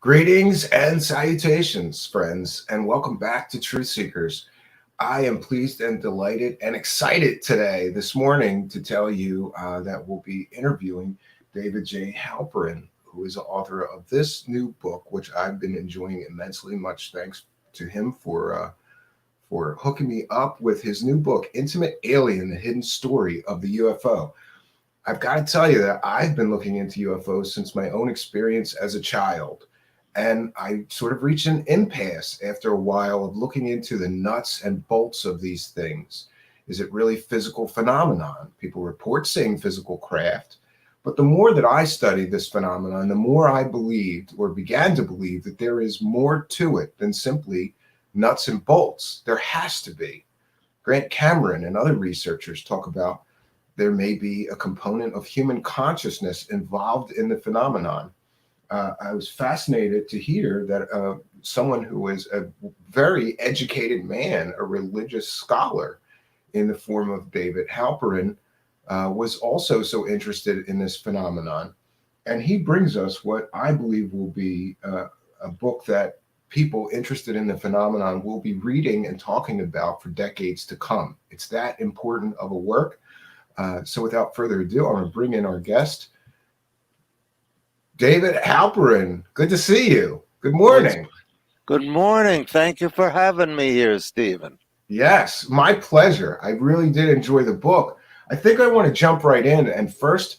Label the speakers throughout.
Speaker 1: Greetings and salutations, friends, and welcome back to Truthseekers. I am pleased and delighted and excited today, this morning, to tell you that we'll be interviewing David J. Halperin, who is the author of this new book, which I've been enjoying immensely. Much thanks to him for hooking me up with his new book, Intimate Alien: The Hidden Story of the UFO. I've got to tell you that I've been looking into UFOs since my own experience as a child. And I sort of reached an impasse after a while of looking into the nuts and bolts of these things. Is it really physical phenomenon? People report saying physical craft. But the more that I studied this phenomenon, the more I believed or began to believe that there is more to it than simply nuts and bolts. There has to be. Grant Cameron and other researchers talk about there may be a component of human consciousness involved in the phenomenon. I was fascinated to hear that someone who is a very educated man, a religious scholar in the form of David Halperin, was also so interested in this phenomenon. And he brings us what I believe will be a book that people interested in the phenomenon will be reading and talking about for decades to come. It's that important of a work. So without further ado, I'm going to bring in our guest, David Halperin. Good to see you. Good morning.
Speaker 2: Good morning. Thank you for having me here, Stephen.
Speaker 1: Yes, my pleasure. I really did enjoy the book. I think I want to jump right in and first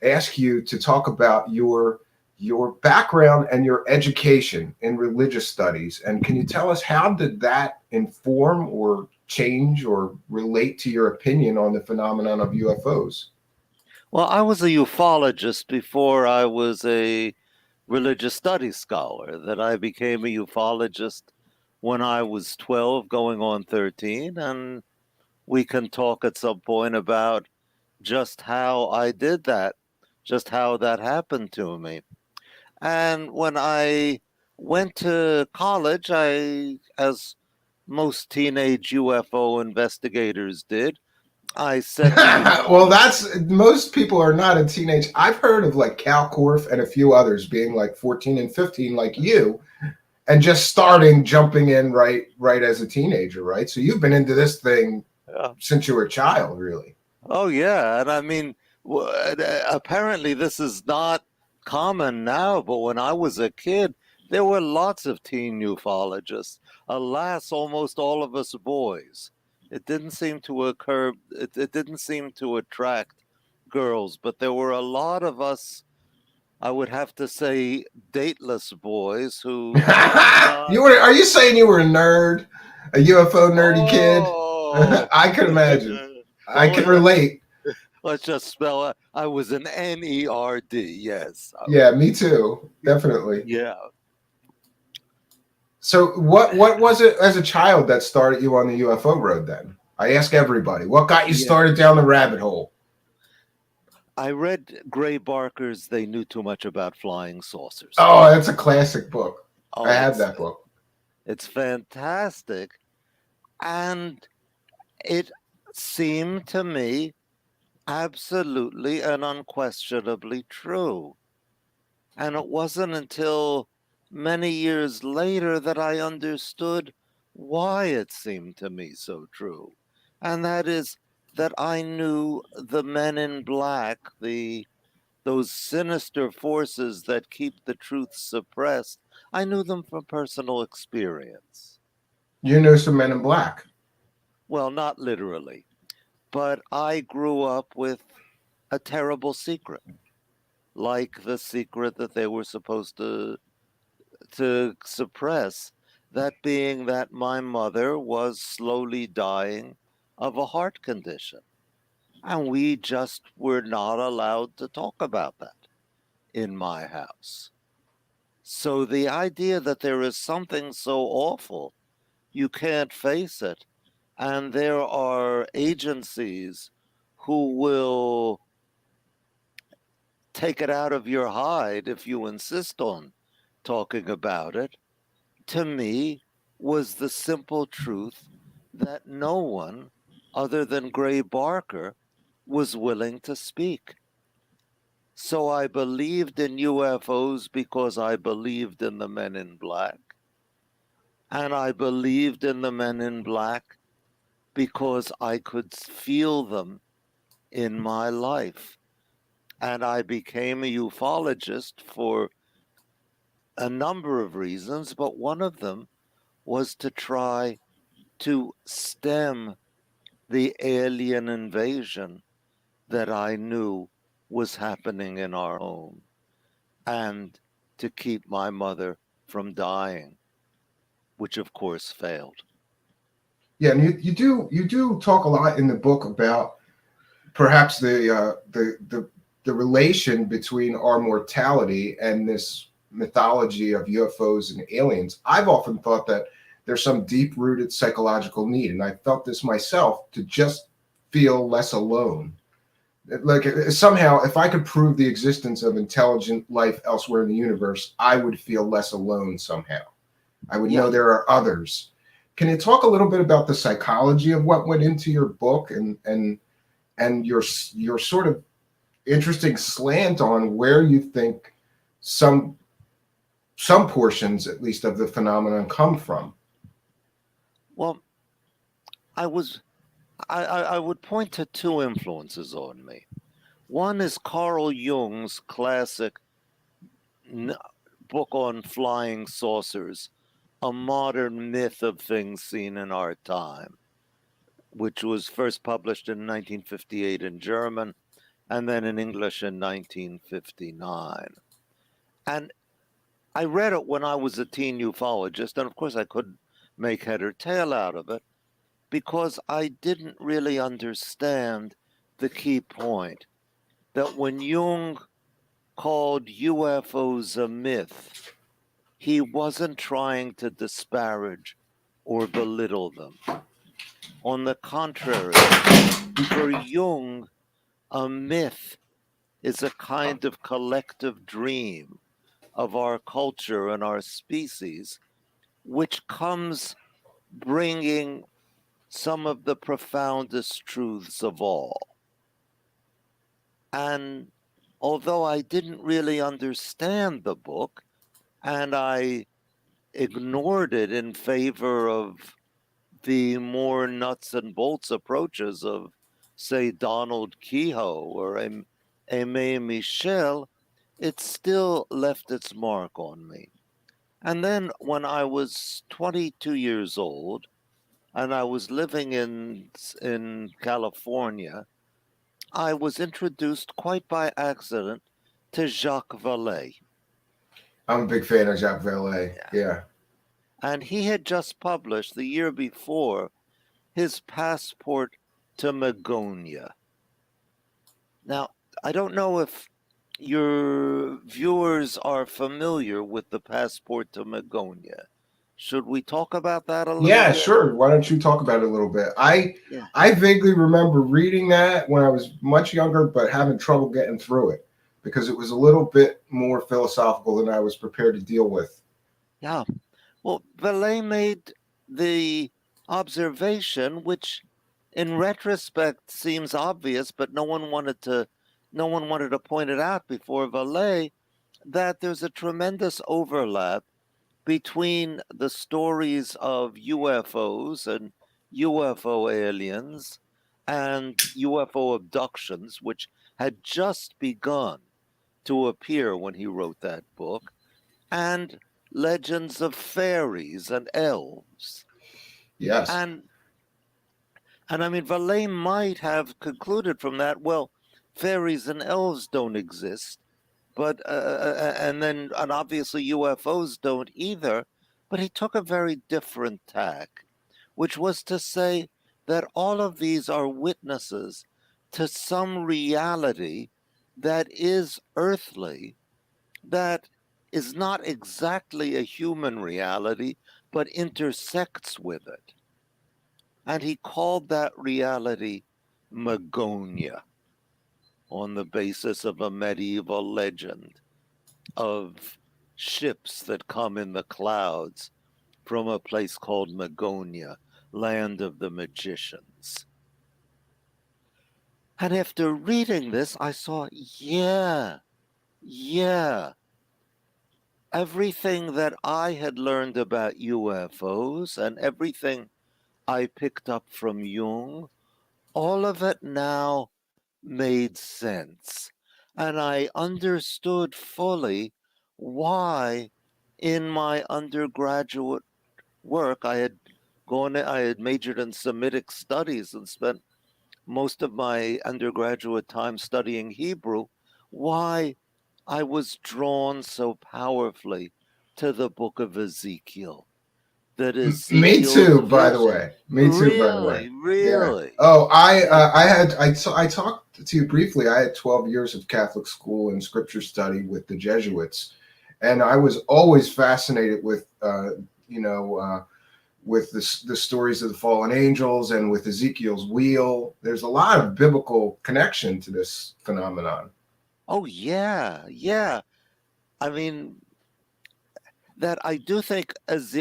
Speaker 1: ask you to talk about your background and your education in religious studies. And can you tell us how did that inform or change or relate to your opinion on the phenomenon of UFOs?
Speaker 2: Well, I was a ufologist before I was a religious studies scholar. That I became a ufologist when I was 12, going on 13. And we can talk at some point about just how I did that, just how that happened to me. And when I went to college, as most teenage UFO investigators did, I set to
Speaker 1: Well, that's most people are not a teenage. I've heard of like Cal Korff and a few others being like 14 and 15 like you and just starting jumping in right as a teenager, right? So you've been into this thing since you were a child, really.
Speaker 2: Oh, yeah. And I mean, apparently this is not common now, but when I was a kid, there were lots of teen ufologists. Alas, almost all of us boys. It didn't seem to it didn't seem to attract girls, but there were a lot of us, I would have to say, dateless boys who did not.
Speaker 1: You were are you saying you were a nerd? A UFO nerdy kid?
Speaker 2: Oh,
Speaker 1: I can imagine. I
Speaker 2: oh,
Speaker 1: can relate.
Speaker 2: let's just spell it. I was an nerd. Yes.
Speaker 1: Yeah, me too. Definitely.
Speaker 2: Yeah.
Speaker 1: So what was it as a child that started you on the UFO road then? I ask everybody, what got you
Speaker 2: Yeah.
Speaker 1: started down the rabbit hole?
Speaker 2: I read Gray Barker's They Knew Too Much About Flying Saucers.
Speaker 1: Oh, that's a classic book. I
Speaker 2: Oh,
Speaker 1: have that book.
Speaker 2: it's fantastic. And it seemed to me absolutely and unquestionably true. And it wasn't until many years later that I understood why it seemed to me so true. And that is that I knew the men in black, those sinister forces that keep the truth suppressed, I knew them from personal experience.
Speaker 1: You knew some men in black.
Speaker 2: Well, not literally, but I grew up with a terrible secret, like the secret that they were supposed to suppress, that being that my mother was slowly dying of a heart condition. And we just were not allowed to talk about that in my house. So the idea that there is something so awful, you can't face it, and there are agencies who will take it out of your hide if you insist on talking about it, to me, was the simple truth that no one other than Gray Barker was willing to speak. So I believed in UFOs because I believed in the men in black. And I believed in the men in black because I could feel them in my life. And I became a ufologist for a number of reasons, but one of them was to try to stem the alien invasion that I knew was happening in our home and to keep my mother from dying, which of course failed.
Speaker 1: Yeah, and you do talk a lot in the book about perhaps the relation between our mortality and this mythology of UFOs and aliens. I've often thought that there's some deep rooted psychological need, and I felt this myself, to just feel less alone. Like somehow, if I could prove the existence of intelligent life elsewhere in the universe, I would feel less alone somehow. I would
Speaker 2: Yeah.
Speaker 1: know there are others. Can you talk a little bit about the psychology of what went into your book, and your sort of interesting slant on where you think some some portions, at least, of the phenomenon come from?
Speaker 2: Well, I was I would point to two influences on me. One is Carl Jung's classic book on flying saucers, a modern myth of things seen in our time, which was first published in 1958 in German and then in English in 1959. And I read it when I was a teen ufologist, and of course I couldn't make head or tail out of it because I didn't really understand the key point that when Jung called UFOs a myth, he wasn't trying to disparage or belittle them. On the contrary, for Jung, a myth is a kind of collective dream of our culture and our species, which comes bringing some of the profoundest truths of all. And although I didn't really understand the book, and I ignored it in favor of the more nuts and bolts approaches of, say, Donald Kehoe or Aimé Michel, it still left its mark on me. And then when I was 22 years old and I was living in California, I was introduced quite by accident to Jacques Vallée.
Speaker 1: I'm a big fan of Jacques Vallée.
Speaker 2: Yeah.
Speaker 1: Yeah.
Speaker 2: And he had just published the year before his Passport to Magonia. Now, I don't know if your viewers are familiar with the Passport to Magonia. Should we talk about that a little
Speaker 1: Yeah,
Speaker 2: bit?
Speaker 1: sure. Why don't you talk about it a little bit? I
Speaker 2: Yeah.
Speaker 1: I vaguely remember reading that when I was much younger, but having trouble getting through it because it was a little bit more philosophical than I was prepared to deal with.
Speaker 2: Yeah. Well, Vallée made the observation, which in retrospect seems obvious, but no one wanted to point it out before Vallée, that there's a tremendous overlap between the stories of UFOs and UFO aliens and UFO abductions, which had just begun to appear when he wrote that book, and legends of fairies and elves.
Speaker 1: Yes.
Speaker 2: And I mean, Vallée might have concluded from that, well, fairies and elves don't exist, but and obviously UFOs don't either. But he took a very different tack, which was to say that all of these are witnesses to some reality that is earthly, that is not exactly a human reality, but intersects with it. And he called that reality Magonia on the basis of a medieval legend of ships that come in the clouds from a place called Magonia, land of the magicians. And after reading this, I saw, yeah, everything that I had learned about UFOs and everything I picked up from Jung, all of it now made sense. And I understood fully why in my undergraduate work I had majored in Semitic studies and spent most of my undergraduate time studying Hebrew, why I was drawn so powerfully to the book of Ezekiel. That
Speaker 1: Me
Speaker 2: Ezekiel's
Speaker 1: too, by the
Speaker 2: vision.
Speaker 1: way. Me too, by the way.
Speaker 2: Really,
Speaker 1: Yeah.
Speaker 2: really.
Speaker 1: Oh,
Speaker 2: Yeah.
Speaker 1: I talked to you briefly. I had 12 years of Catholic school and scripture study with the Jesuits, and I was always fascinated with you know with the stories of the fallen angels and with Ezekiel's wheel. There's a lot of biblical connection to this phenomenon.
Speaker 2: Oh, yeah, yeah. I mean, that I do think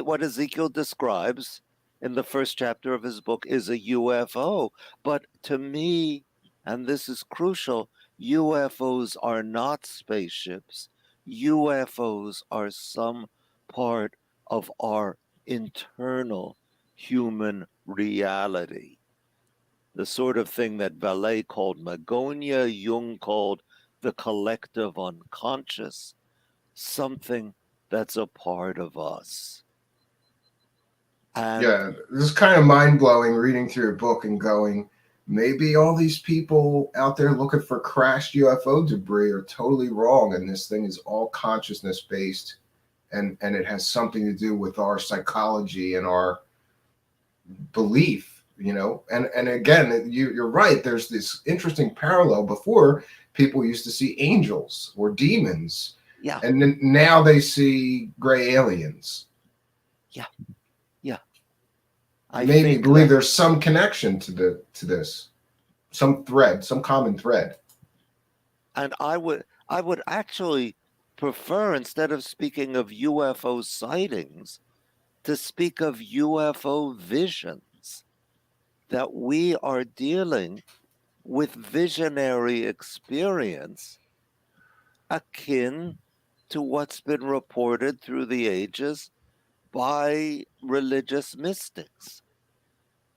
Speaker 2: what Ezekiel describes in the first chapter of his book is a UFO. But to me, and this is crucial, UFOs are not spaceships. UFOs are some part of our internal human reality. The sort of thing that Vallée called Magonia, Jung called the collective unconscious, something that's a part of us. And
Speaker 1: Yeah, this is kind of mind blowing reading through a book and going, maybe all these people out there looking for crashed UFO debris are totally wrong, and this thing is all consciousness based, and it has something to do with our psychology and our belief. And again, you're right. There's this interesting parallel. Before, people used to see angels or demons,
Speaker 2: yeah,
Speaker 1: and then now they see gray aliens.
Speaker 2: yeah, yeah.
Speaker 1: It
Speaker 2: I
Speaker 1: made me
Speaker 2: think
Speaker 1: believe
Speaker 2: that,
Speaker 1: there's some connection to this, some thread, some common thread.
Speaker 2: and I would actually prefer, instead of speaking of UFO sightings, to speak of UFO visions, that we are dealing with visionary experience akin to what's been reported through the ages by religious mystics.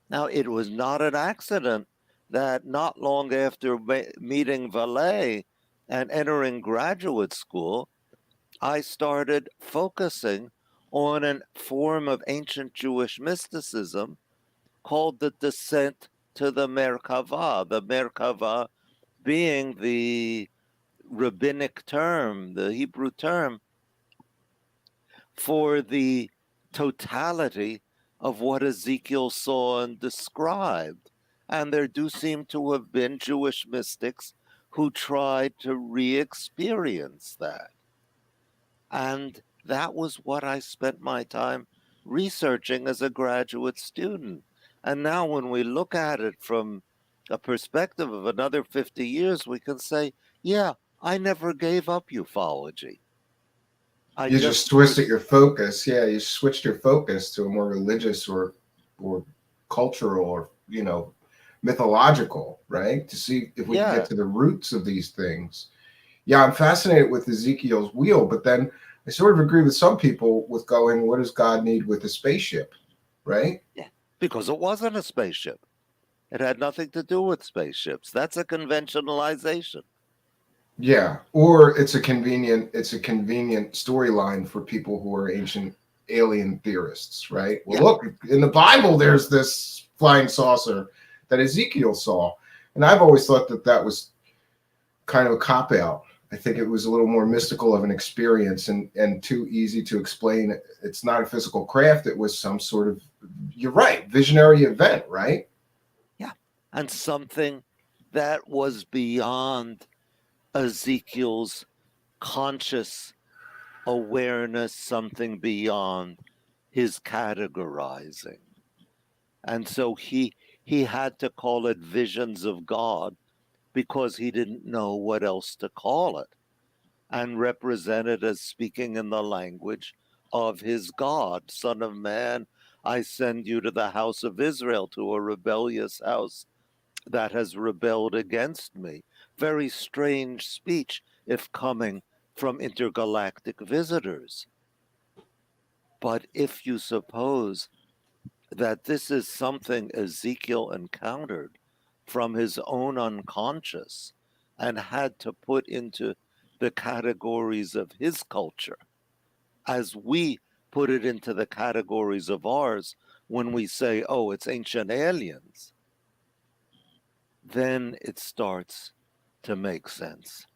Speaker 2: Now, it was not an accident that not long after meeting Vallée and entering graduate school, I started focusing on a form of ancient Jewish mysticism called the descent to the Merkava, the Merkava being the rabbinic term, the Hebrew term for the totality of what Ezekiel saw and described. And there do seem to have been Jewish mystics who tried to re experience that. And that was what I spent my time researching as a graduate student. And now, when we look at it from a perspective of another 50 years, we can say, yeah, I never gave up ufology. I
Speaker 1: You just
Speaker 2: just
Speaker 1: twisted your focus. Yeah, you switched your focus to a more religious or cultural or mythological, right? To see if we can get
Speaker 2: yeah,
Speaker 1: to the roots of these things. Yeah, I'm fascinated with Ezekiel's wheel, but then I sort of agree with some people with going, what does God need with a spaceship, right?
Speaker 2: yeah, because it wasn't a spaceship. It had nothing to do with spaceships. That's a conventionalization.
Speaker 1: Yeah, or it's a convenient storyline for people who are ancient alien theorists, right? Well,
Speaker 2: Yeah,
Speaker 1: look, in the Bible there's this flying saucer that Ezekiel saw, and I've always thought that that was kind of a cop out. I think it was a little more mystical of an experience and too easy to explain. It's not a physical craft. It was some sort of, you're right, visionary event, right?
Speaker 2: yeah. And something that was beyond Ezekiel's conscious awareness, something beyond his categorizing. And so he had to call it visions of God because he didn't know what else to call it, and represent it as speaking in the language of his God. Son of man, I send you to the house of Israel, to a rebellious house that has rebelled against me. Very strange speech if coming from intergalactic visitors. But if you suppose that this is something Ezekiel encountered from his own unconscious and had to put into the categories of his culture, as we put it into the categories of ours when we say, oh, it's ancient aliens, then it starts to make sense.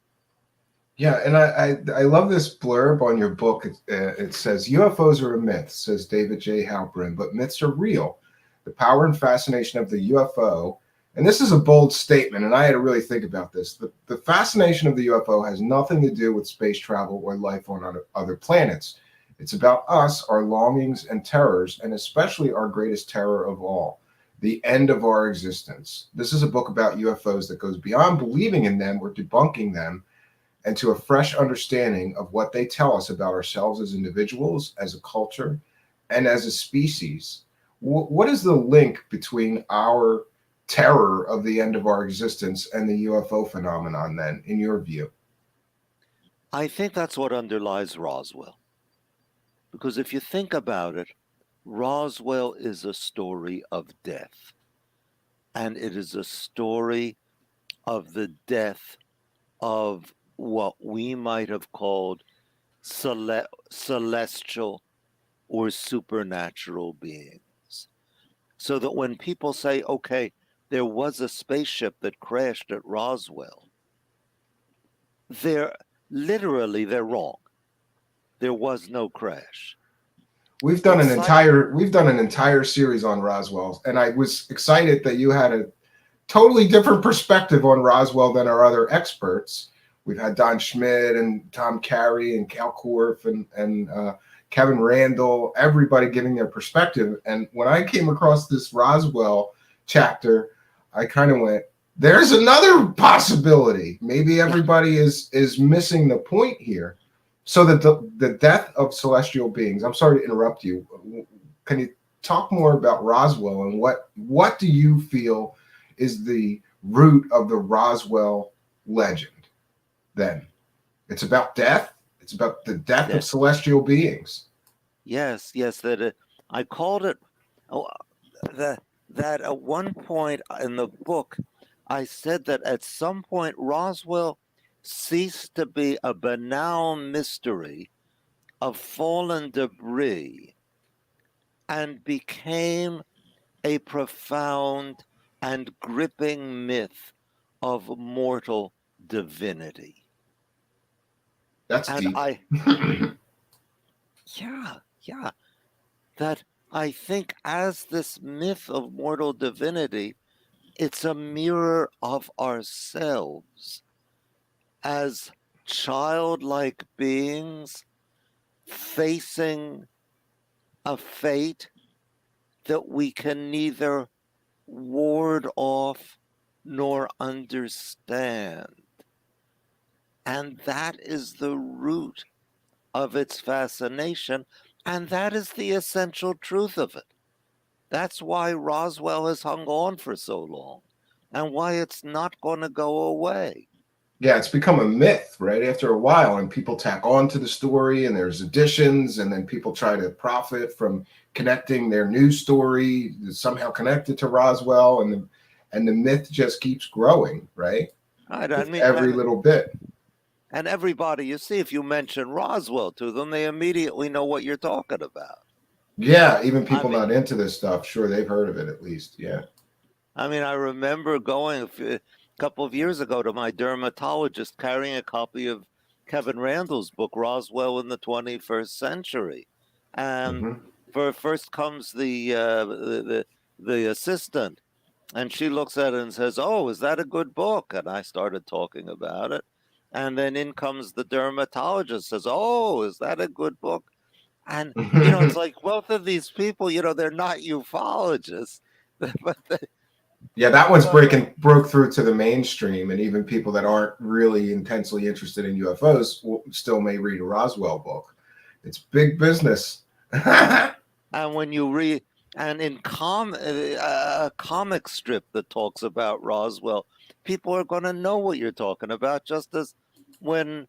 Speaker 1: Yeah, and I love this blurb on your book. It says UFOs are a myth, says David J. Halperin, but myths are real. The power and fascination of the UFO, and this is a bold statement, and I had to really think about this. The fascination of the UFO has nothing to do with space travel or life on other planets. It's about us, our longings and terrors, and especially our greatest terror of all, the end of our existence. This is a book about UFOs that goes beyond believing in them or debunking them and to a fresh understanding of what they tell us about ourselves as individuals, as a culture, and as a species. What is the link between our terror of the end of our existence and the UFO phenomenon, then, in your view?
Speaker 2: I think that's what underlies Roswell. Because if you think about it, Roswell is a story of death. And it is a story of the death of what we might have called celestial or supernatural beings. So that when people say, okay, there was a spaceship that crashed at Roswell, they're wrong. There was no crash.
Speaker 1: We've done an entire series on Roswell, and I was excited that you had a totally different perspective on Roswell than our other experts. We've had Don Schmidt and Tom Carey and Cal Korff and Kevin Randall, everybody giving their perspective. And when I came across this Roswell chapter, I kind of went, there's another possibility. Maybe everybody is missing the point here. So that the death of celestial beings, I'm sorry to interrupt you. Can you talk more about Roswell and what do you feel is the root of the Roswell legend? Then it's about death. It's about the death of celestial beings.
Speaker 2: Yes. That I called it that at one point in the book, I said that at some point Roswell ceased to be a banal mystery of fallen debris and became a profound and gripping myth of mortal divinity.
Speaker 1: That's deep.
Speaker 2: Yeah. That I think as this myth of mortal divinity, it's a mirror of ourselves as childlike beings facing a fate that we can neither ward off nor understand. And that is the root of its fascination, and that is the essential truth of it. That's why Roswell has hung on for so long, and why it's not going to go away.
Speaker 1: Yeah, it's become a myth, right? After a while, and people tack on to the story, and there's additions, and then people try to profit from connecting their news story somehow connected to Roswell, and the myth just keeps growing, right? Every little bit.
Speaker 2: And everybody, you see, if you mention Roswell to them, they immediately know what you're talking about.
Speaker 1: Yeah, even people not into this stuff, sure, they've heard of it at least. Yeah.
Speaker 2: I mean, I remember going a couple of years ago to my dermatologist carrying a copy of Kevin Randall's book, Roswell in the 21st Century. And first comes the assistant, and she looks at it and says, "Oh, is that a good book?" And I started talking about it. And then in comes the dermatologist, says, "Oh, is that a good book?" And, it's like both of these people, they're not ufologists, but
Speaker 1: yeah, that one's broke through to the mainstream, and even people that aren't really intensely interested in UFOs still may read a Roswell book. It's big business.
Speaker 2: And when you read And in a comic strip that talks about Roswell, people are going to know what you're talking about, just as when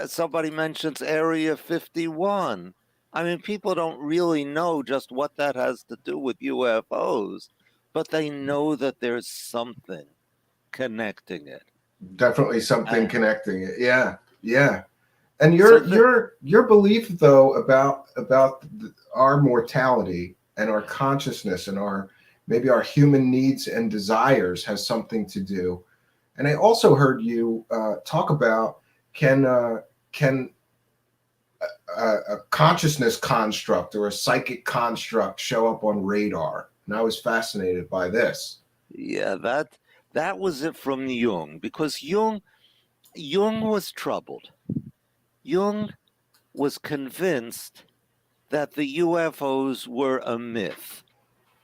Speaker 2: somebody mentions Area 51. I mean, people don't really know just what that has to do with UFOs, but they know that there's something connecting it.
Speaker 1: Definitely something
Speaker 2: Uh,
Speaker 1: connecting it. Yeah, yeah. And
Speaker 2: so
Speaker 1: your belief though about our mortality and our consciousness and our maybe our human needs and desires has something to do. And I also heard you talk about can can a consciousness construct or a psychic construct show up on radar? And I was fascinated by this.
Speaker 2: yeah, that was it from Jung, because Jung was troubled. Jung was convinced that the UFOs were a myth,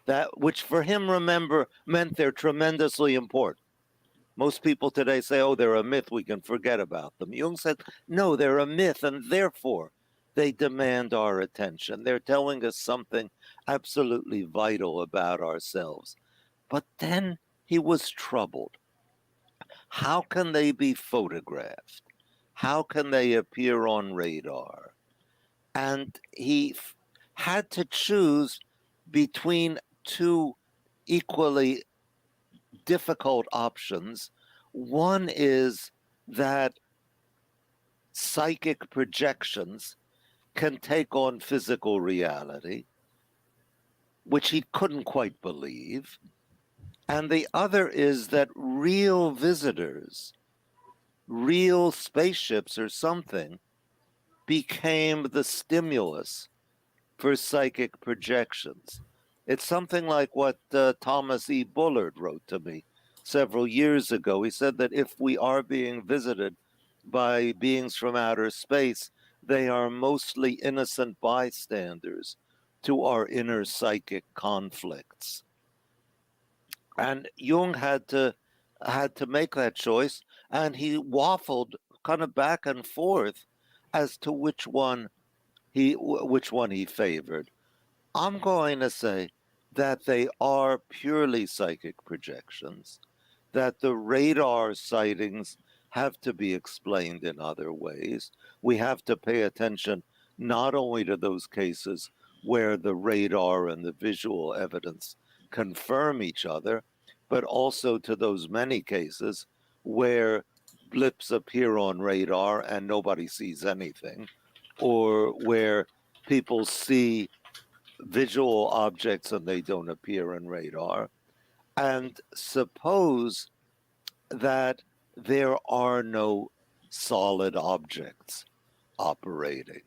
Speaker 2: that which for him, remember, meant they're tremendously important. Most people today say, oh, they're a myth, we can forget about them. Jung said, no, they're a myth, and therefore they demand our attention. They're telling us something absolutely vital about ourselves. But then he was troubled. How can they be photographed? How can they appear on radar? And had to choose between two equally difficult options. One is that psychic projections can take on physical reality, which he couldn't quite believe. And the other is that real visitors, real spaceships or something, became the stimulus for psychic projections. It's something like what Thomas E. Bullard wrote to me several years ago. He said that if we are being visited by beings from outer space, they are mostly innocent bystanders to our inner psychic conflicts. And Jung had to make that choice, and he waffled kind of back and forth as to which one he favored. I'm going to say that they are purely psychic projections, that the radar sightings have to be explained in other ways. We have to pay attention not only to those cases where the radar and the visual evidence confirm each other, but also to those many cases where blips appear on radar and nobody sees anything, or where people see visual objects and they don't appear in radar. And suppose that there are no solid objects operating.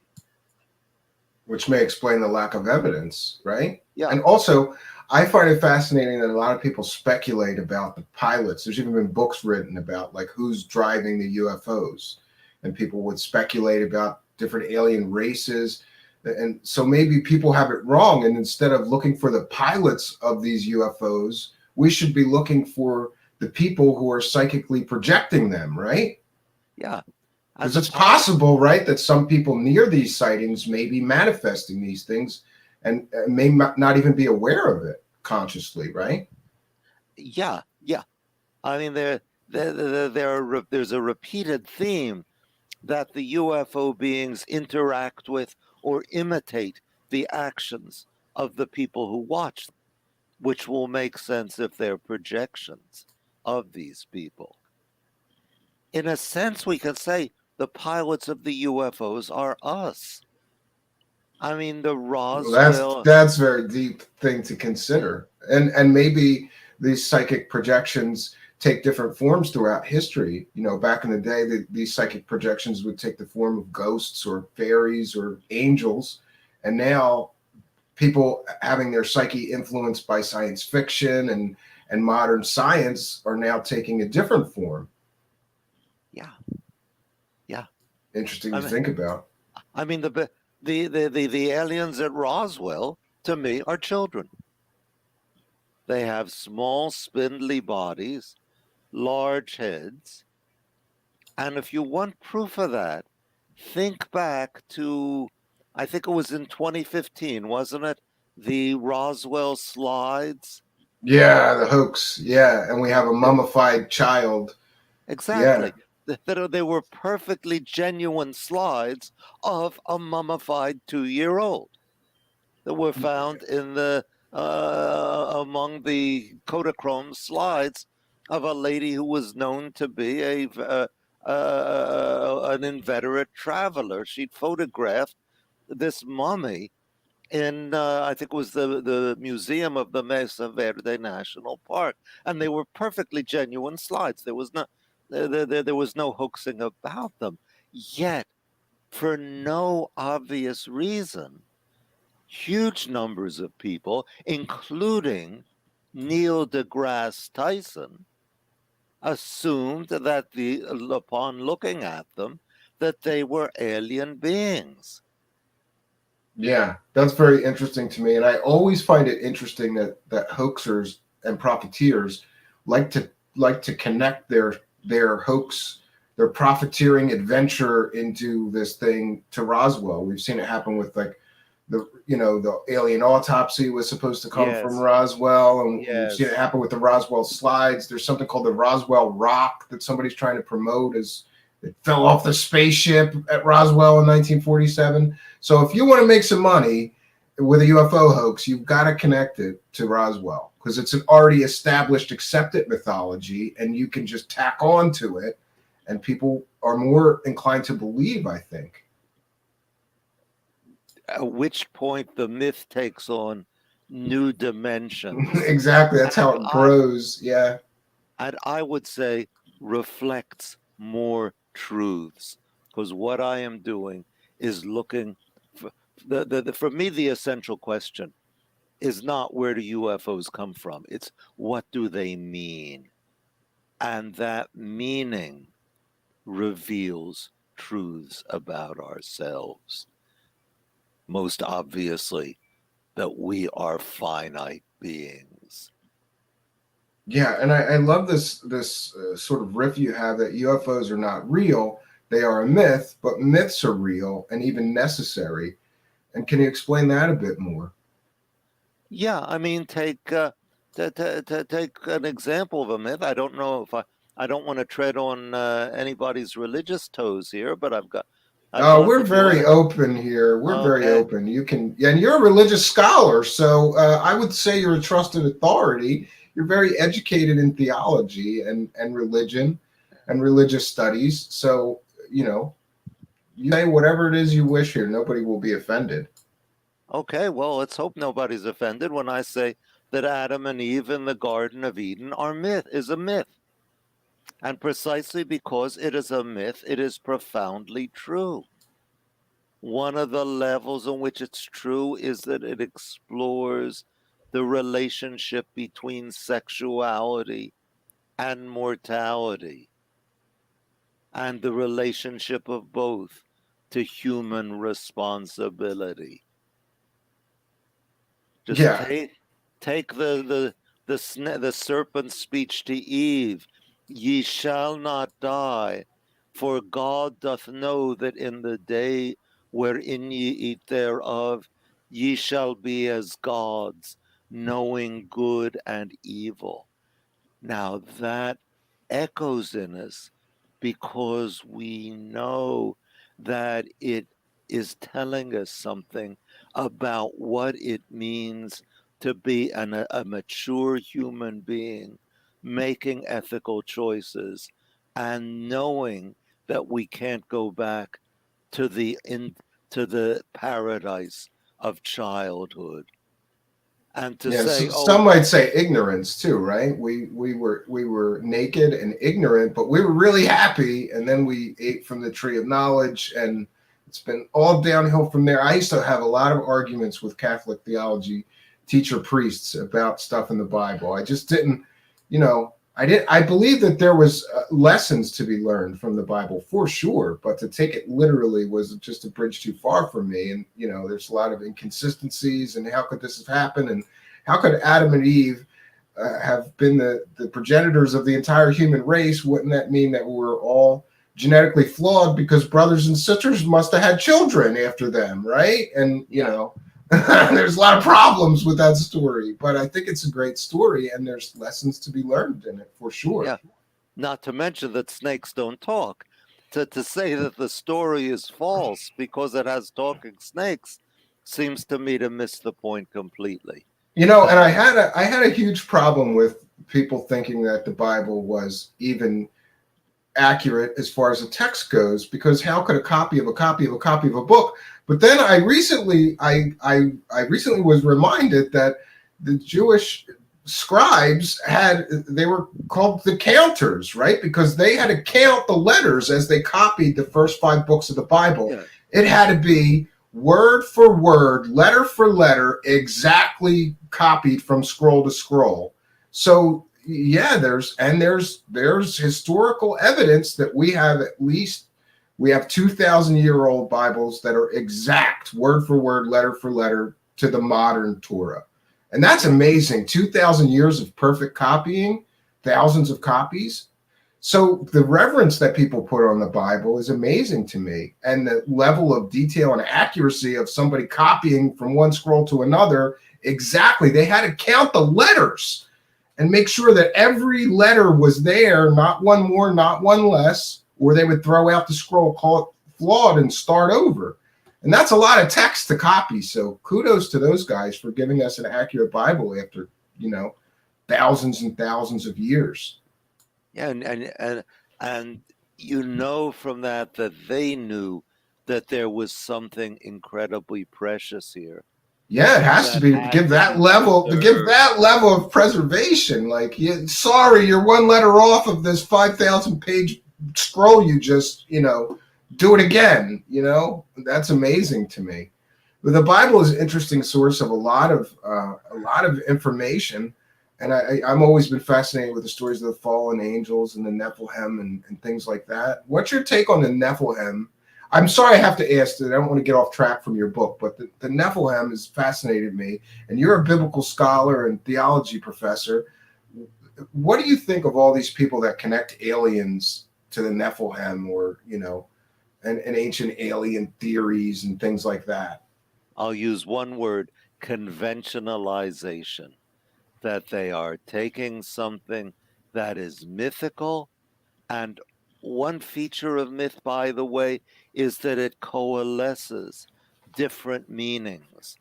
Speaker 1: Which may explain the lack of evidence, right?
Speaker 2: Yeah,
Speaker 1: And also, I find it fascinating that a lot of people speculate about the pilots. There's even been books written about like who's driving the UFOs, and people would speculate about different alien races. And so maybe people have it wrong. And instead of looking for the pilots of these UFOs, we should be looking for the people who are psychically projecting them, right?
Speaker 2: yeah. And
Speaker 1: Because
Speaker 2: the
Speaker 1: it's
Speaker 2: pilot,
Speaker 1: possible, right, that some people near these sightings may be manifesting these things and may not even be aware of it consciously, right?
Speaker 2: yeah, yeah. I mean, there's a repeated theme that the UFO beings interact with or imitate the actions of the people who watch them, which will make sense if they're projections of these people. In a sense, we can say the pilots of the UFOs are us. I mean, the
Speaker 1: Well,
Speaker 2: Roswell,
Speaker 1: that's a very deep thing to consider, and maybe these psychic projections take different forms throughout history. You know, back in the day, these psychic projections would take the form of ghosts or fairies or angels, and now people having their psyche influenced by science fiction and modern science are now taking a different form.
Speaker 2: yeah, yeah.
Speaker 1: Interesting
Speaker 2: I
Speaker 1: to
Speaker 2: mean,
Speaker 1: think about.
Speaker 2: I mean the aliens at Roswell to me are children. They have small, spindly bodies, large heads, and if you want proof of that, think back to, I think it was in 2015, wasn't it? the Roswell slides.
Speaker 1: Yeah, the hoax. Yeah, and we have a mummified child. Yeah,
Speaker 2: Exactly. That they were perfectly genuine slides of a mummified 2-year old that were found in the among the Kodachrome slides of a lady who was known to be an inveterate traveler. She'd photographed this mummy in I think it was the museum of the Mesa Verde National Park, and they were perfectly genuine slides. There was no hoaxing about them. Yet, for no obvious reason, huge numbers of people, including Neil deGrasse Tyson, assumed that upon looking at them, that they were alien beings.
Speaker 1: yeah, that's very interesting to me, and I always find it interesting that hoaxers and profiteers like to connect their hoax, their profiteering adventure into this thing to Roswell. We've seen it happen with like the alien autopsy was supposed to come from
Speaker 2: Yes,
Speaker 1: Roswell, and we've seen it
Speaker 2: yes,
Speaker 1: happen with the Roswell slides. There's something called the Roswell Rock that somebody's trying to promote as it fell off the spaceship at Roswell in 1947. So if you want to make some money with a UFO hoax, you've got to connect it to Roswell because it's an already established, accepted mythology, and you can just tack on to it, and people are more inclined to believe, I think.
Speaker 2: at which point the myth takes on new dimensions.
Speaker 1: Exactly. That's how
Speaker 2: And
Speaker 1: it
Speaker 2: I
Speaker 1: grows. Yeah.
Speaker 2: and I would say reflects more truths. Because what I am doing is looking for for me, the essential question is not where do UFOs come from, it's what do they mean? And that meaning reveals truths about ourselves. Most obviously, that we are finite beings.
Speaker 1: Yeah. And I love this sort of riff you have that UFOs are not real. They are a myth, but myths are real and even necessary. And can you explain that a bit more?
Speaker 2: Yeah, I mean, take an example of a myth. I don't know if I don't want to tread on anybody's religious toes here, but I'd love
Speaker 1: We're
Speaker 2: to do
Speaker 1: very
Speaker 2: it.
Speaker 1: open here. We're very
Speaker 2: Okay.
Speaker 1: open. You can, and you're a religious scholar, so I would say you're a trusted authority. You're very educated in theology and religion and religious studies. So you say whatever it is you wish here. Nobody will be offended.
Speaker 2: Okay, well, let's hope nobody's offended when I say that Adam and Eve in the Garden of Eden is a myth. And precisely because it is a myth, it is profoundly true. One of the levels in which it's true is that it explores the relationship between sexuality and mortality, and the relationship of both to human responsibility. Just
Speaker 1: Yeah,
Speaker 2: take the serpent's speech to Eve: "Ye shall not die, for God doth know that in the day wherein ye eat thereof, ye shall be as gods, knowing good and evil." Now that echoes in us because we know that it is telling us something about what it means to be a mature human being making ethical choices and knowing that we can't go back to to the paradise of childhood and to
Speaker 1: yeah. So
Speaker 2: say,
Speaker 1: some
Speaker 2: oh,
Speaker 1: might say ignorance too, right? We were naked and ignorant, but we were really happy, and then we ate from the tree of knowledge, and it's been all downhill from there. I used to have a lot of arguments with Catholic theology teacher priests about stuff in the Bible. I just didn't, I did. I believe that there was lessons to be learned from the Bible for sure, but to take it literally was just a bridge too far for me. And there's a lot of inconsistencies, and how could this have happened? And how could Adam and Eve have been the progenitors of the entire human race? Wouldn't that mean that we're all genetically flawed because brothers and sisters must have had children after them, right? And
Speaker 2: yeah,
Speaker 1: There's a lot of problems with that story, but I think it's a great story, and there's lessons to be learned in it for sure.
Speaker 2: Yeah. Not to mention that snakes don't talk. To say that the story is false because it has talking snakes seems to me to miss the point completely.
Speaker 1: And I
Speaker 2: That
Speaker 1: had a huge problem with people thinking that the Bible was even accurate as far as the text goes, because how could a copy of a copy of a copy of a book? But then I recently was reminded that the Jewish scribes they were called the counters, right? Because they had to count the letters as they copied the first 5 books of the Bible.
Speaker 2: yeah,
Speaker 1: It had to be word for word, letter for letter, exactly copied from scroll to scroll. So yeah, there's historical evidence that we have 2,000-year-old Bibles that are exact word for word, letter for letter to the modern Torah. And that's amazing. 2,000 years of perfect copying, thousands of copies. So the reverence that people put on the Bible is amazing to me. And the level of detail and accuracy of somebody copying from one scroll to another, exactly. They had to count the letters and make sure that every letter was there, not one more, not one less, or they would throw out the scroll, call it flawed, and start over. And that's a lot of text to copy. So kudos to those guys for giving us an accurate Bible after, thousands and thousands of years.
Speaker 2: yeah, and from that they knew that there was something incredibly precious here
Speaker 1: Yeah, it has to
Speaker 2: that
Speaker 1: be
Speaker 2: had to be
Speaker 1: to give
Speaker 2: preserved.
Speaker 1: that level of preservation. Like, sorry, you're one letter off of this 5,000-page scroll. You just, do it again. That's amazing to me. But the Bible is an interesting source of a lot of information, and I'm always been fascinated with the stories of the fallen angels and the Nephilim and things like that. What's your take on the Nephilim? I'm sorry I have to ask that. I don't want to get off track from your book, but the Nephilim has fascinated me. And you're a biblical scholar and theology professor. What do you think of all these people that connect aliens to the Nephilim, or, and ancient alien theories and things like that?
Speaker 2: I'll use one word: conventionalization. That they are taking something that is mythical. And one feature of myth, by the way, is that it coalesces different meanings.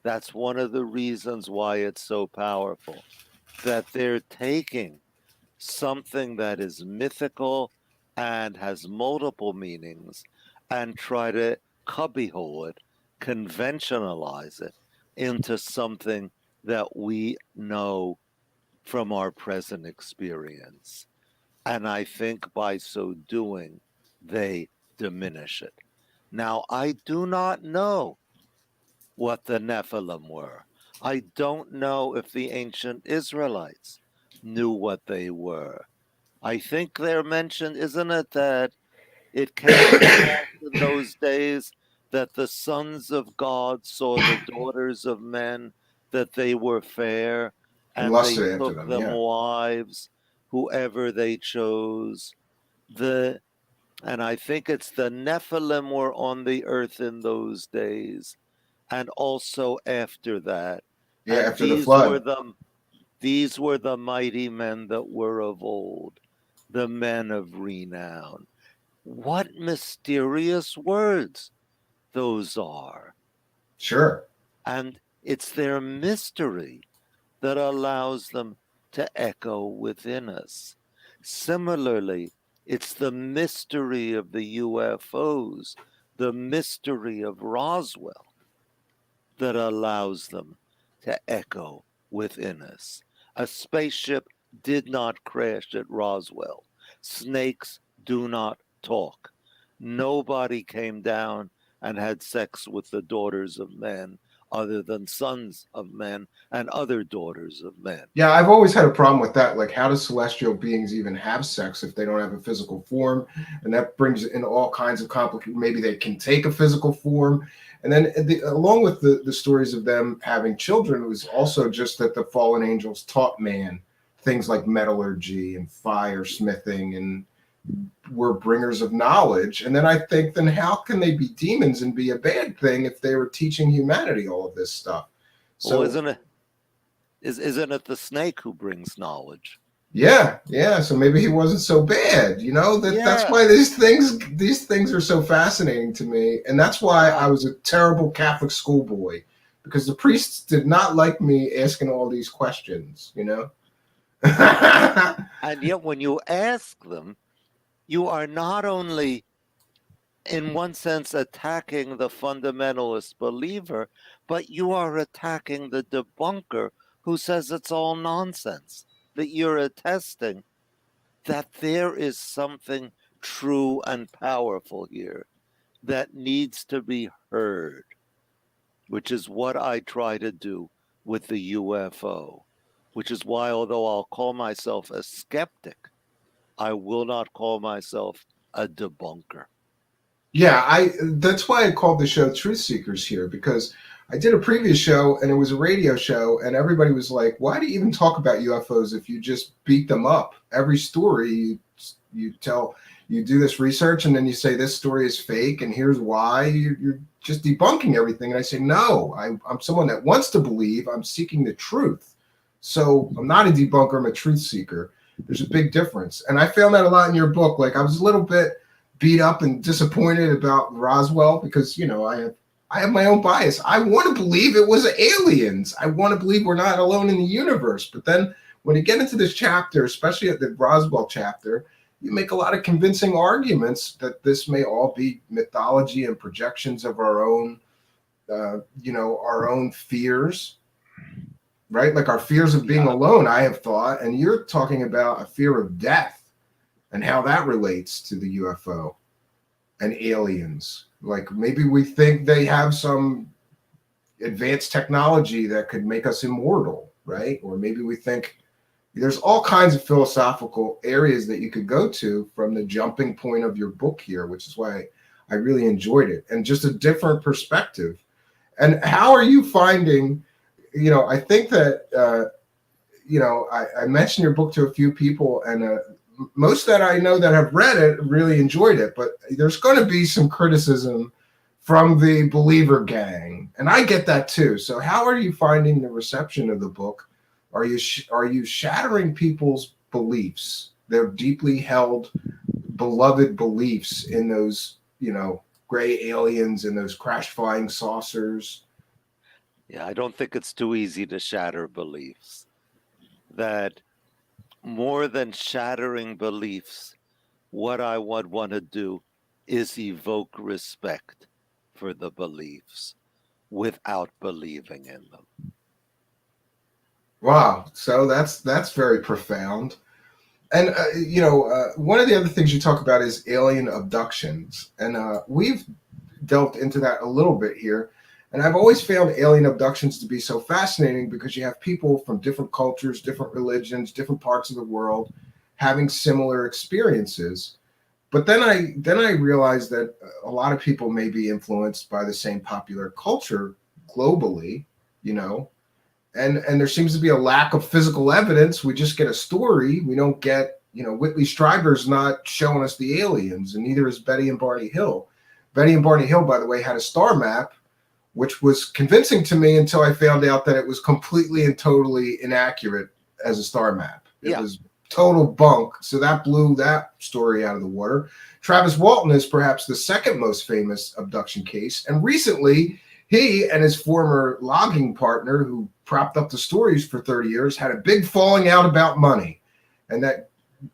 Speaker 2: That's one of the reasons why it's so powerful, that they're taking something that is mythical and has multiple meanings and try to cubbyhole it, conventionalize it into something that we know from our present experience. And I think by so doing, they diminish it. Now, I do not know what the Nephilim were. I don't know if the ancient Israelites knew what they were. I think they're mentioned, isn't it, that it came to pass in those days that the sons of God saw the daughters of men, that they were fair,
Speaker 1: And
Speaker 2: and they
Speaker 1: lusted after
Speaker 2: took
Speaker 1: them,
Speaker 2: them
Speaker 1: yeah.
Speaker 2: wives, whoever they chose. The and I think it's the Nephilim were on the earth in those days, and also after that.
Speaker 1: Yeah,
Speaker 2: And
Speaker 1: after the flood.
Speaker 2: these were the mighty men that were of old, the men of renown. What mysterious words those are.
Speaker 1: Sure.
Speaker 2: And it's their mystery that allows them to echo within us. Similarly, it's the mystery of the UFOs, the mystery of Roswell, that allows them to echo within us. A spaceship did not crash at Roswell. Snakes do not talk. Nobody came down and had sex with the daughters of men other than sons of men and other daughters of men.
Speaker 1: Yeah, I've always had a problem with that. Like, how do celestial beings even have sex if they don't have a physical form? And that brings in all kinds of complicated. Maybe they can take a physical form, and then along with the stories of them having children, it was also just that the fallen angels taught man things like metallurgy and fire smithing and were bringers of knowledge. And then I think, then how can they be demons and be a bad thing if they were teaching humanity all of this stuff?
Speaker 2: Well,
Speaker 1: So
Speaker 2: isn't it the snake who brings knowledge?
Speaker 1: yeah. So maybe he wasn't so bad. That's
Speaker 2: Yeah.
Speaker 1: why these things are so fascinating to me, and that's why I
Speaker 2: Right.
Speaker 1: was a terrible Catholic schoolboy, because the priests did not like me asking all these questions.
Speaker 2: And yet, when you ask them, you are not only, in one sense, attacking the fundamentalist believer, but you are attacking the debunker who says it's all nonsense. That you're attesting that there is something true and powerful here that needs to be heard, which is what I try to do with the UFO, which is why, although I'll call myself a skeptic, I will not call myself a debunker.
Speaker 1: Yeah, that's why I called the show Truth Seekers here, because I did a previous show and it was a radio show, and everybody was like, "Why do you even talk about UFOs if you just beat them up? Every story you tell, you do this research and then you say this story is fake and here's why. You're just debunking everything." And I say, "No, I'm someone that wants to believe. I'm seeking the truth. So I'm not a debunker. I'm a truth seeker. There's a big difference." And I found that a lot in your book. Like, I was a little bit beat up and disappointed about Roswell, because I have my own bias. I want to believe it was aliens. I want to believe we're not alone in the universe. But then when you get into this chapter, especially at the Roswell chapter, you make a lot of convincing arguments that this may all be mythology and projections of our own fears, right? Like our fears of being
Speaker 2: Yeah.
Speaker 1: alone, I have thought, and you're talking about a fear of death and how that relates to the UFO and aliens. Like, maybe we think they have some advanced technology that could make us immortal, right? Or maybe we think there's all kinds of philosophical areas that you could go to from the jumping point of your book here, which is why I really enjoyed it, and just a different perspective. And how are you finding? I think that I mentioned your book to a few people, and most that I know that have read it really enjoyed it. But there's going to be some criticism from the believer gang, and I get that too. So, how are you finding the reception of the book? Are you shattering people's beliefs, their deeply held, beloved beliefs in those gray aliens and those crash flying saucers?
Speaker 2: Yeah, I don't think it's too easy to shatter beliefs. That more than shattering beliefs, what I would want to do is evoke respect for the beliefs without believing in them.
Speaker 1: Wow, so that's very profound. And one of the other things you talk about is alien abductions, and we've delved into that a little bit here. And I've always found alien abductions to be so fascinating, because you have people from different cultures, different religions, different parts of the world having similar experiences. But then I realized that a lot of people may be influenced by the same popular culture globally, you know, and there seems to be a lack of physical evidence. We just get a story. We don't get, Whitley Strieber's not showing us the aliens, and neither is Betty and Barney Hill. Betty and Barney Hill, by the way, had a star map, which was convincing to me until I found out that it was completely and totally inaccurate as a star map. It
Speaker 2: Yeah.
Speaker 1: was total bunk. So that blew that story out of the water. Travis Walton is perhaps the second most famous abduction case. And recently, he and his former logging partner, who propped up the stories for 30 years, had a big falling out about money. And that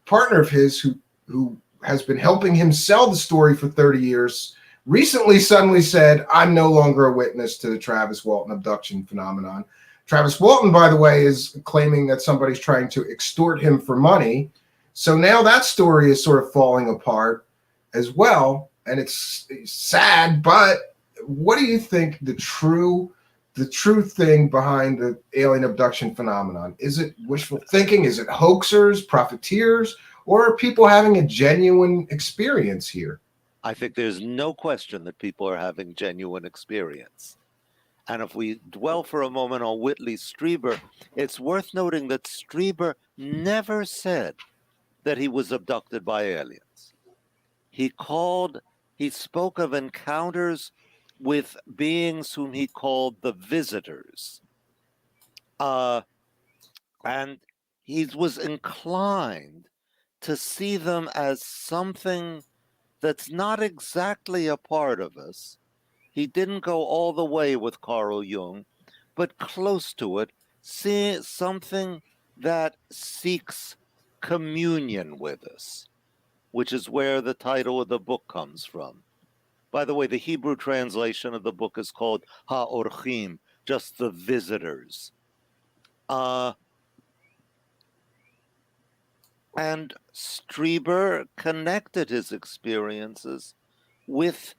Speaker 1: partner of his, who has been helping him sell the story for 30 years, recently suddenly said, "I'm no longer a witness to the Travis Walton abduction phenomenon." Travis Walton, by the way, is claiming that somebody's trying to extort him for money. So now that story is sort of falling apart as well. And it's sad, but what do you think the true thing behind the alien abduction phenomenon? Is it wishful thinking? Is it hoaxers, profiteers, or are people having a genuine experience here?
Speaker 2: I think there's no question that people are having genuine experience. And if we dwell for a moment on Whitley Strieber, it's worth noting that Strieber never said that he was abducted by aliens. He spoke of encounters with beings whom he called the visitors. And he was inclined to see them as something that's not exactly a part of us. He didn't go all the way with Carl Jung, but close to it, see something that seeks communion with us, which is where the title of the book comes from. By the way, the Hebrew translation of the book is called Ha-Orchim, just the visitors. And Strieber connected his experiences with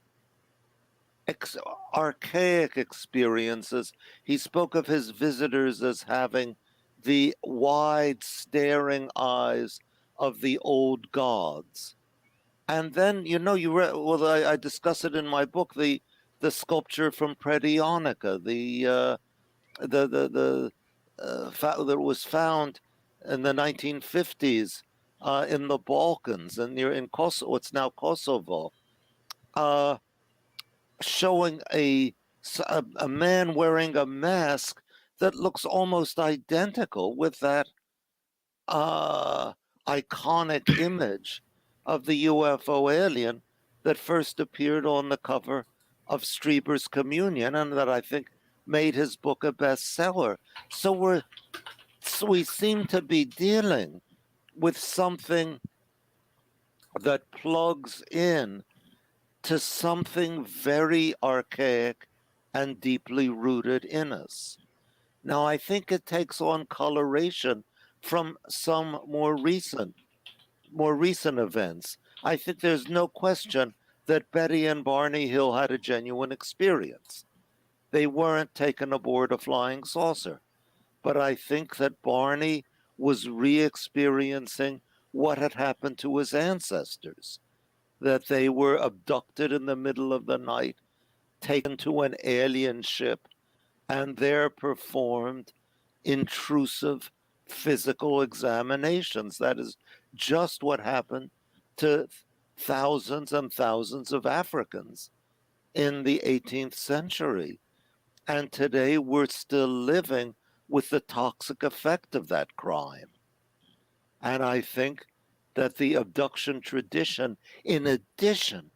Speaker 2: archaic experiences. He spoke of his visitors as having the wide, staring eyes of the old gods. And then, I discuss it in my book, the sculpture from Predionica, that was found in the 1950s in the Balkans and in Kosovo, what's now Kosovo, showing a man wearing a mask that looks almost identical with that iconic image of the UFO alien that first appeared on the cover of Strieber's Communion and that I think made his book a bestseller. So we seem to be dealing with something that plugs in to something very archaic and deeply rooted in us. Now, I think it takes on coloration from some more recent events. I think there's no question that Betty and Barney Hill had a genuine experience. They weren't taken aboard a flying saucer. But I think that Barney was re-experiencing what had happened to his ancestors, that they were abducted in the middle of the night, taken to an alien ship, and there performed intrusive physical examinations. That is just what happened to thousands and thousands of Africans in the 18th century. And today we're still living with the toxic effect of that crime. And I think that the abduction tradition, in addition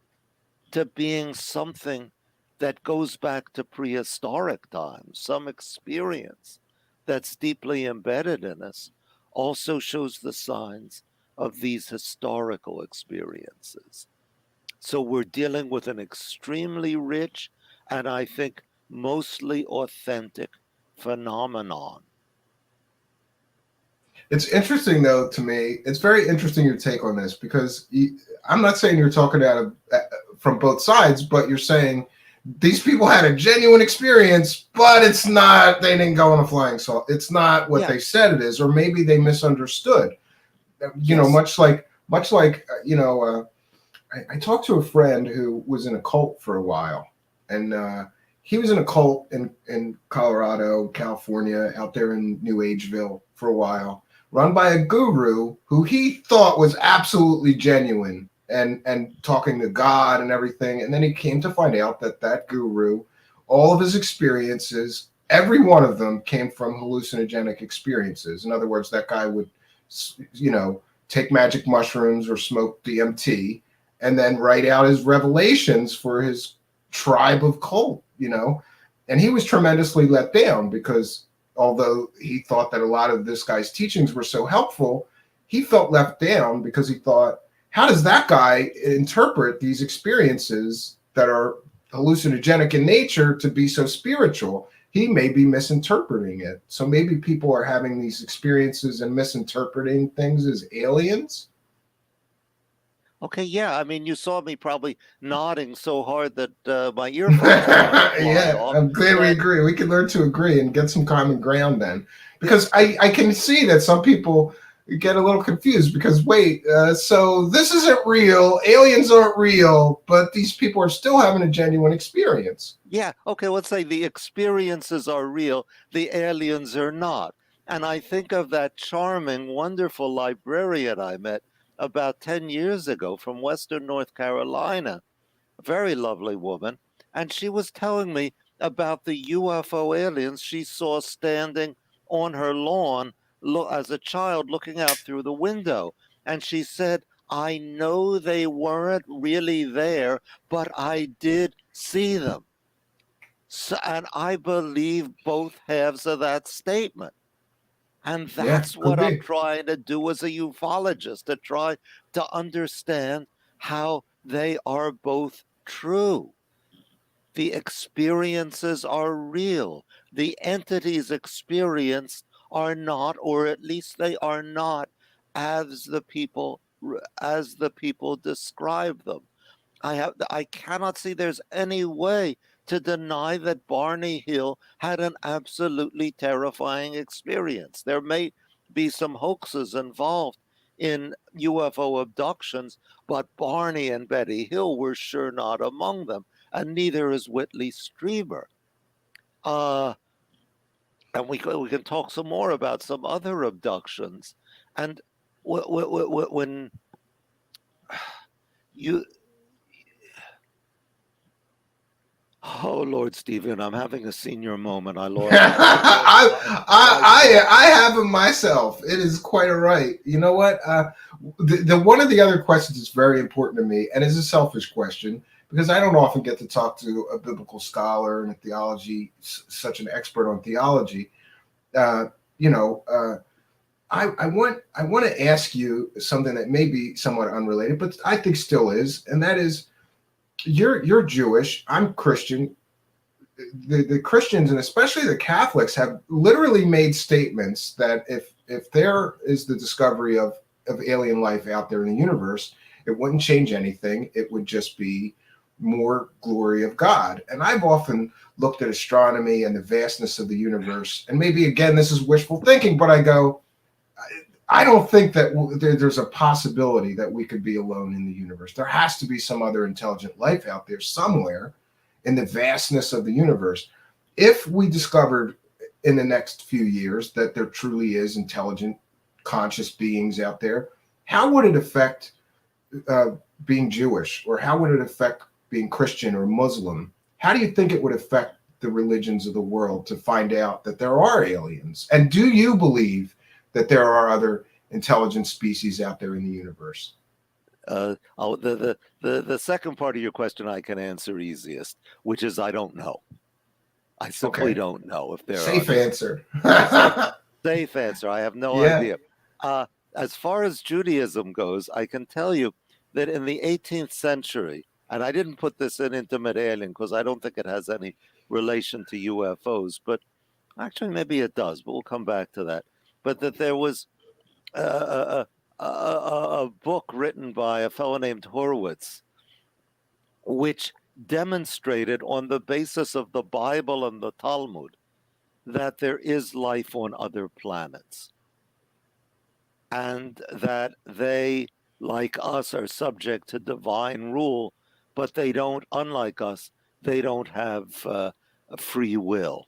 Speaker 2: to being something that goes back to prehistoric times, some experience that's deeply embedded in us, also shows the signs of these historical experiences. So we're dealing with an extremely rich and I think mostly authentic phenomenon.
Speaker 1: It's interesting, though, to me. It's very interesting your take on this because I'm not saying you're talking from both sides, but you're saying these people had a genuine experience, but it's not. They didn't go on a flying saucer. It's not what they said it is, or maybe they misunderstood. Much like I talked to a friend who was in a cult for a while, and he was in a cult in Colorado, California, out there in New Ageville for a while, run by a guru who he thought was absolutely genuine and talking to God and everything. And then he came to find out that guru, all of his experiences, every one of them came from hallucinogenic experiences. In other words, that guy would, take magic mushrooms or smoke DMT and then write out his revelations for his tribe of cult, and he was tremendously let down because although he thought that a lot of this guy's teachings were so helpful, he felt left down because he thought, how does that guy interpret these experiences that are hallucinogenic in nature to be so spiritual? He may be misinterpreting it. So maybe people are having these experiences and misinterpreting things as aliens.
Speaker 2: Okay, yeah. I mean, you saw me probably nodding so hard that my earphones
Speaker 1: yeah,
Speaker 2: off.
Speaker 1: I'm glad we agree. We can learn to agree and get some common ground then. Because I can see that some people get a little confused because, wait, so this isn't real. Aliens aren't real, but these people are still having a genuine experience.
Speaker 2: Yeah, okay, let's say the experiences are real. The aliens are not. And I think of that charming, wonderful librarian I met about 10 years ago from Western North Carolina, a very lovely woman, and she was telling me about the UFO aliens she saw standing on her lawn as a child looking out through the window. And she said, I know they weren't really there, but I did see them. So, and I believe both halves of that statement. And
Speaker 1: Yeah,
Speaker 2: that's
Speaker 1: could
Speaker 2: what I'm
Speaker 1: be.
Speaker 2: trying to do as a ufologist, to try to understand how they are both true. The experiences are real. The entities experienced are not, or at least they are not, as the people describe them. I cannot see there's any way to deny that Barney Hill had an absolutely terrifying experience. There may be some hoaxes involved in UFO abductions, but Barney and Betty Hill were sure not among them, and neither is Whitley Strieber. Uh, and we can talk some more about some other abductions. And when you Oh Lord, Stephen, I'm having a senior moment.
Speaker 1: I have them myself. It is quite a right. You know what? The one of the other questions is very important to me, and is a selfish question because I don't often get to talk to a biblical scholar and a theology, such an expert on theology. Uh, you know, I want to ask you something that may be somewhat unrelated, but I think still is, and that is you're Jewish. I'm Christian. The Christians and especially the Catholics have literally made statements that if there is the discovery of alien life out there in the universe, it wouldn't change anything. It would just be more glory of God. And I've often looked at astronomy and the vastness of the universe, and maybe again this is wishful thinking, but I go, I don't think that there's a possibility that we could be alone in the universe. There has to be some other intelligent life out there somewhere in the vastness of the universe. If we discovered in the next few years that there truly is intelligent, conscious beings out there, how would it affect uh, being Jewish, or how would it affect being Christian or Muslim? How do you think it would affect the religions of the world to find out that there are aliens? And do you believe that there are other intelligent species out there in the universe?
Speaker 2: The second part of your question I can answer easiest, which is I don't know. I simply
Speaker 1: Okay,
Speaker 2: don't know if there are.
Speaker 1: safe answer.
Speaker 2: Safe, safe answer. I have no
Speaker 1: Yeah.
Speaker 2: idea. Uh, as far as Judaism goes, I can tell you that in the 18th century, and I didn't put this in Intimate Alien because I don't think it has any relation to UFOs, but actually maybe it does, but we'll come back to that. But that there was a book written by a fellow named Horowitz, which demonstrated on the basis of the Bible and the Talmud that there is life on other planets and that they, like us, are subject to divine rule, but they don't, unlike us, they don't have a free will.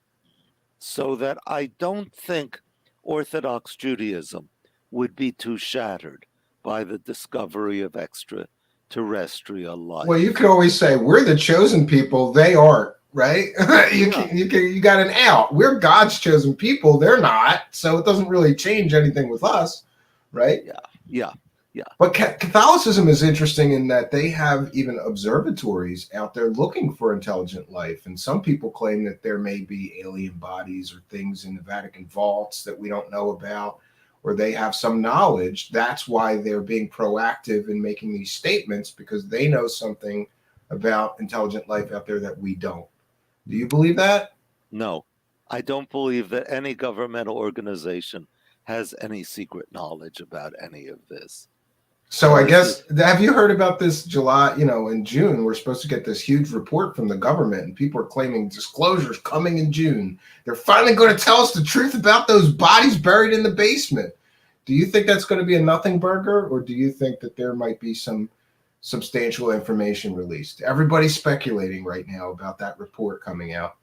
Speaker 2: So that I don't think Orthodox Judaism would be too shattered by the discovery of extraterrestrial
Speaker 1: Well, you
Speaker 2: life.
Speaker 1: could always say we're the chosen people; they aren't, right?
Speaker 2: Yeah,
Speaker 1: You got an out. We're God's chosen people; they're not. So it doesn't really change anything with us, right?
Speaker 2: yeah, yeah, yeah.
Speaker 1: But Catholicism is interesting in that they have even observatories out there looking for intelligent life, and some people claim that there may be alien bodies or things in the Vatican vaults that we don't know about, or they have some knowledge. That's why they're being proactive in making these statements because they know something about intelligent life out there that we don't. Do you believe that?
Speaker 2: No, I don't believe that any governmental organization has any secret knowledge about any of this.
Speaker 1: So I
Speaker 2: This is,
Speaker 1: guess have you heard about this July, in June we're supposed to get this huge report from the government and people are claiming disclosures coming in June. They're finally going to tell us the truth about those bodies buried in the basement. Do you think that's going to be a nothing burger or do you think that there might be some substantial information released? Everybody's speculating right now about that report coming out.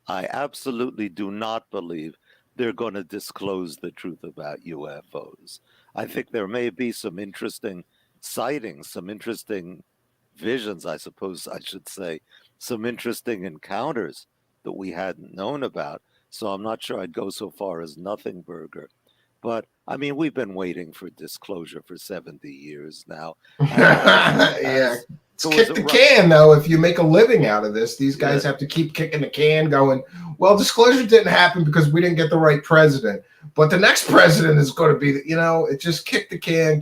Speaker 2: I absolutely do not believe they're going to disclose the truth about UFOs. I think there may be some interesting sightings, some interesting visions, I suppose I should say, some interesting encounters that we hadn't known about. So I'm not sure I'd go so far as nothing burger. But I mean, we've been waiting for disclosure for 70 years now. And
Speaker 1: Yeah.
Speaker 2: as
Speaker 1: It's
Speaker 2: who was
Speaker 1: kick
Speaker 2: it?
Speaker 1: the can, though. If you make a living out of this, these
Speaker 2: Yeah,
Speaker 1: guys have to keep kicking the can, going, well, disclosure didn't happen because we didn't get the right president. But the next president is going to be, it just kick the can,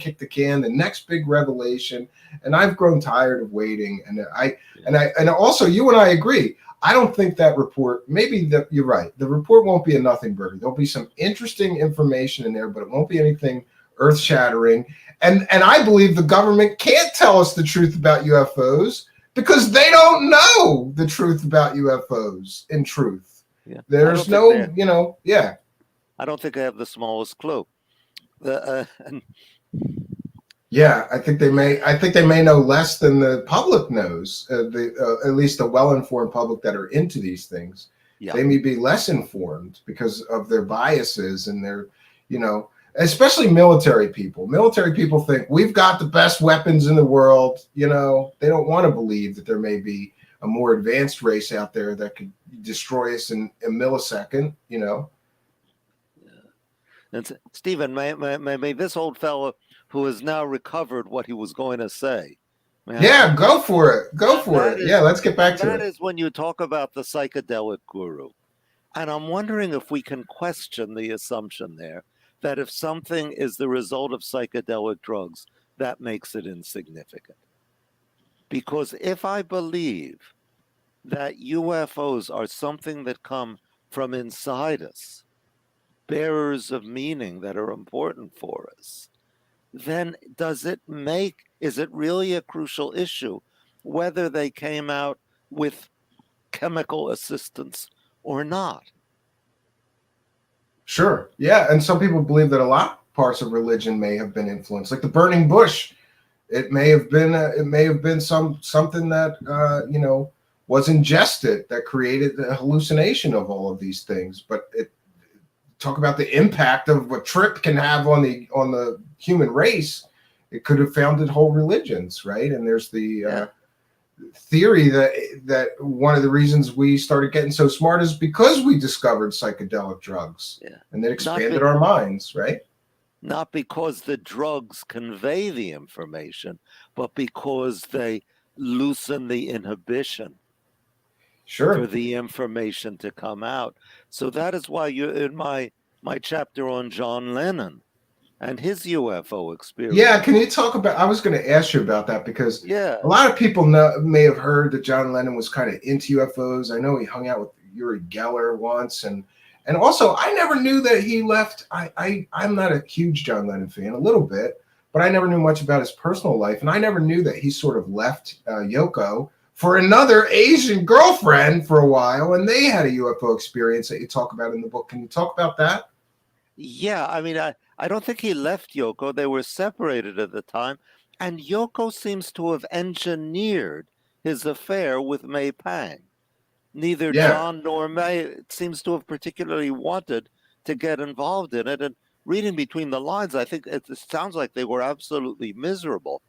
Speaker 1: the next big revelation. And I've grown tired of waiting. And also, you and I agree. I don't think that report, you're right. The report won't be a nothing burger. There'll be some interesting information in there, but it won't be anything earth shattering. And I believe the government can't tell us the truth about UFOs because they don't know the truth about UFOs. In truth,
Speaker 2: yeah.
Speaker 1: there's no, yeah.
Speaker 2: I don't think I have the smallest clue. And
Speaker 1: Yeah, I think they may. I think they may know less than the public knows. At least the well-informed public that are into these things,
Speaker 2: yeah,
Speaker 1: they may be less informed because of their biases and their, especially military people. Military people think we've got the best weapons in the world. They don't want to believe that there may be a more advanced race out there that could destroy us in a millisecond.
Speaker 2: and Stephen, may this old fellow who has now recovered what he was going to say.
Speaker 1: Yeah, go for it. Go for it. Yeah, let's get back to it.
Speaker 2: That is when you talk about the psychedelic guru. And I'm wondering if we can question the assumption there that if something is the result of psychedelic drugs, that makes it insignificant. Because if I believe that UFOs are something that come from inside us, bearers of meaning that are important for us, then is it really a crucial issue whether they came out with chemical assistance or not?
Speaker 1: Sure. Yeah, and some people believe that a lot of parts of religion may have been influenced, like the burning bush. It may have been something that was ingested that created the hallucination of all of these things. But talk about the impact of what trip can have on the human race. It could have founded whole religions, right? And there's the theory that one of the reasons we started getting so smart is because we discovered psychedelic drugs, and it expanded our minds, right?
Speaker 2: Not because the drugs convey the information, but because they loosen the inhibition for the information to come out. So that is why in my chapter on John Lennon and his UFO experience.
Speaker 1: Yeah, can you talk about? I was going to ask you about that because a lot of people may have heard that John Lennon was kind of into UFOs. I know he hung out with Uri Geller once, and also I never knew that he left. I'm not a huge John Lennon fan, a little bit, but I never knew much about his personal life, and I never knew that he sort of left Yoko for another Asian girlfriend for a while, and they had a UFO experience that you talk about in the book. Can you talk about that?
Speaker 2: Yeah, I mean, I don't think he left Yoko. They were separated at the time. And Yoko seems to have engineered his affair with May Pang. Neither John nor May seems to have particularly wanted to get involved in it. And reading between the lines, I think it sounds like they were absolutely miserable.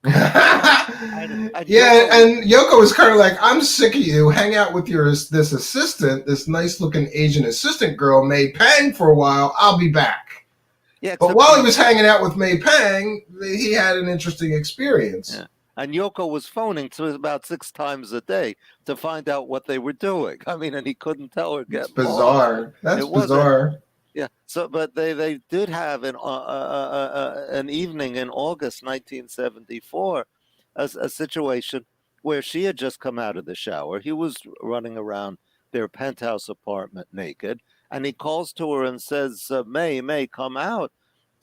Speaker 1: And Yoko was kind of like, I'm sick of you. Hang out with this assistant, this nice looking Asian assistant girl, May Pang, for a while. I'll be back. Yeah, but while he was hanging out with May Pang, he had an interesting experience.
Speaker 2: Yeah. And Yoko was phoning to about 6 times a day to find out what they were doing. I mean, and he couldn't tell her.
Speaker 1: It's bizarre. That's bizarre.
Speaker 2: Yeah. So, but they did have an evening in August 1974, a situation where she had just come out of the shower. He was running around their penthouse apartment naked, and he calls to her and says, May, come out.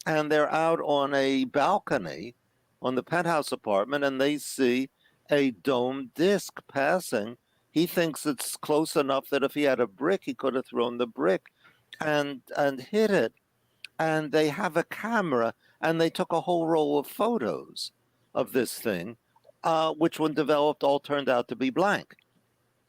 Speaker 2: And they're out on a balcony on the penthouse apartment, and they see a domed disc passing. He thinks it's close enough that if he had a brick, he could have thrown the brick and hit it. And they have a camera, and they took a whole roll of photos of this thing, which when developed all turned out to be blank.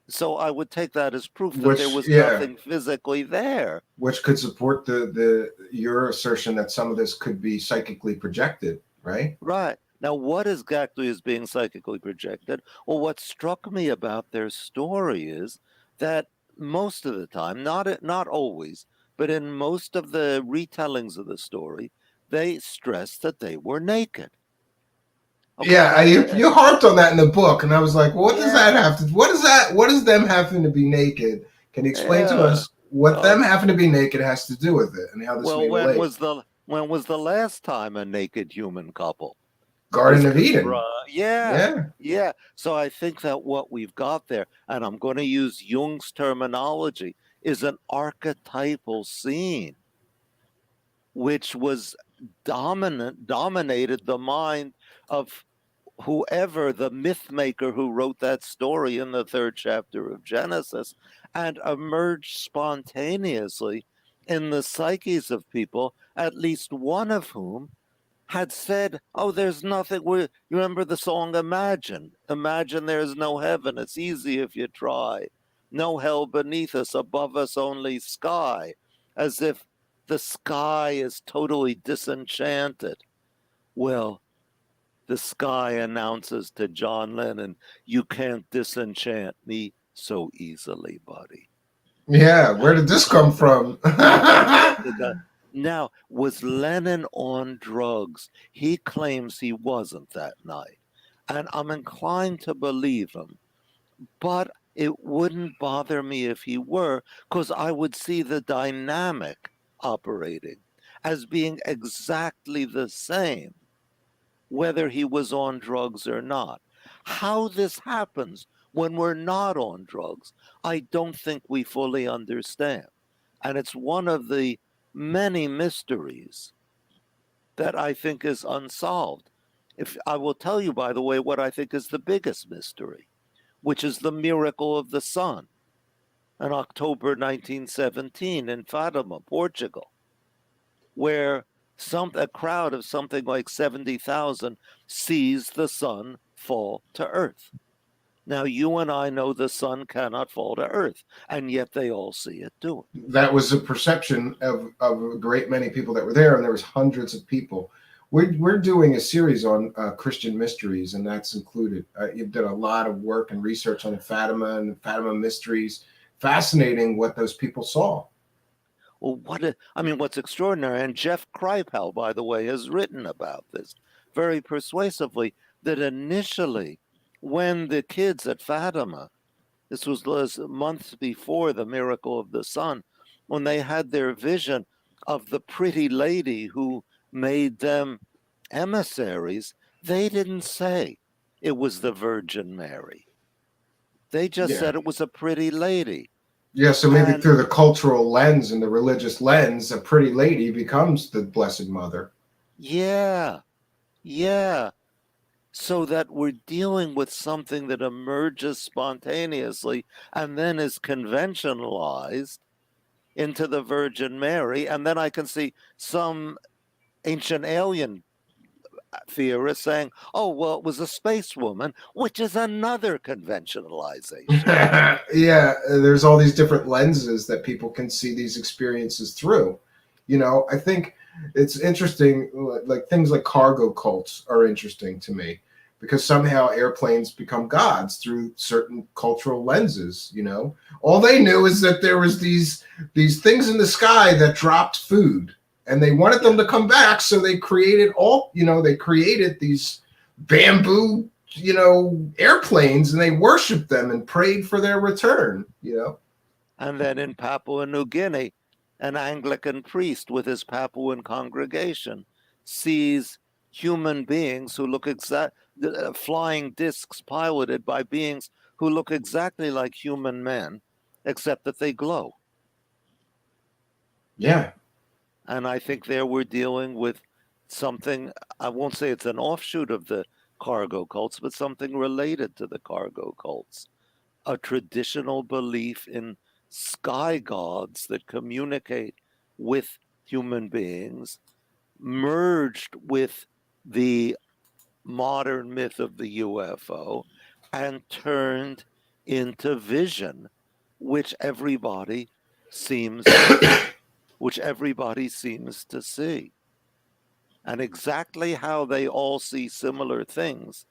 Speaker 2: So I would take that as proof that there
Speaker 1: which
Speaker 2: was
Speaker 1: yeah,
Speaker 2: nothing physically there.
Speaker 1: which could support the your assertion that some of this could be psychically projected, right?
Speaker 2: Right. Now, what exactly is being psychically projected? Well, what struck me about their story is that most of the time, not always, but in most of the retellings of the story, they stressed that they were naked. Okay,
Speaker 1: Yeah,
Speaker 2: now
Speaker 1: you harped on that in the book, and I was like, well, what does that
Speaker 2: yeah,
Speaker 1: have to? What is that? What does them having to be naked? Can you explain to
Speaker 2: yeah.
Speaker 1: us what them
Speaker 2: Okay.
Speaker 1: having to be naked has to do with it, and how this may
Speaker 2: Well,
Speaker 1: relate?
Speaker 2: when was the last time a naked human couple was
Speaker 1: Garden of Eden.
Speaker 2: Yeah,
Speaker 1: Yeah,
Speaker 2: yeah. So I think that what we've got there, and I'm going to use Jung's terminology, is an archetypal scene, which was dominated the mind of whoever the myth maker who wrote that story in the third chapter of Genesis, and emerged spontaneously in the psyches of people, at least one of whom had said, "Oh, there's nothing." You remember the song "Imagine"? Imagine there's no heaven. It's easy if you try. No hell beneath us, above us only sky. As if the sky is totally disenchanted. Well, the sky announces to John Lennon, "You can't disenchant me so easily, buddy."
Speaker 1: yeah. Where did this come from?
Speaker 2: Now, was Lennon on drugs? He claims he wasn't that night. And I'm inclined to believe him. But it wouldn't bother me if he were, because I would see the dynamic operating as being exactly the same, whether he was on drugs or not. How this happens when we're not on drugs, I don't think we fully understand. And it's one of the many mysteries that I think is unsolved. If I will tell you, by the way, what I think is the biggest mystery, which is the miracle of the sun in October 1917 in Fatima, Portugal, where a crowd of something like 70,000 sees the sun fall to earth. Now, you and I know the sun cannot fall to earth, and yet they all see it do it.
Speaker 1: That was the perception of a great many people that were there, and there was hundreds of people. We're doing a series on Christian mysteries, and that's included. You've done a lot of work and research on Fatima and Fatima mysteries. Fascinating what those people saw.
Speaker 2: Well, I mean, what's extraordinary, and Jeff Kripal, by the way, has written about this very persuasively, that initially, when the kids at Fatima, this was months before the miracle of the sun, when they had their vision of the pretty lady who made them emissaries, they didn't say it was the Virgin Mary. They just
Speaker 1: Yeah.
Speaker 2: said it was a pretty lady.
Speaker 1: Yeah, so maybe
Speaker 2: And
Speaker 1: through the cultural lens and the religious lens, a pretty lady becomes the Blessed Mother.
Speaker 2: yeah, yeah, so that we're dealing with something that emerges spontaneously and then is conventionalized into the Virgin Mary. And then I can see some ancient alien theorists saying, "Oh, well, it was a space woman," which is another conventionalization.
Speaker 1: Yeah, there's all these different lenses that people can see these experiences through. I think it's interesting, like things like cargo cults are interesting to me because somehow airplanes become gods through certain cultural lenses. All they knew is that there was these things in the sky that dropped food, and they wanted them
Speaker 2: Yeah.
Speaker 1: to come back, so they created these bamboo airplanes, and they worshiped them and prayed for their return.
Speaker 2: And then in Papua New Guinea, an Anglican priest with his Papuan congregation sees human beings who look flying discs piloted by beings who look exactly like human men, except that they glow.
Speaker 1: Yeah.
Speaker 2: And I think there we're dealing with something, I won't say it's an offshoot of the cargo cults, but something related to the cargo cults. A traditional belief in sky gods that communicate with human beings merged with the modern myth of the UFO and turned into vision, which everybody seems to see. And exactly how they all see similar things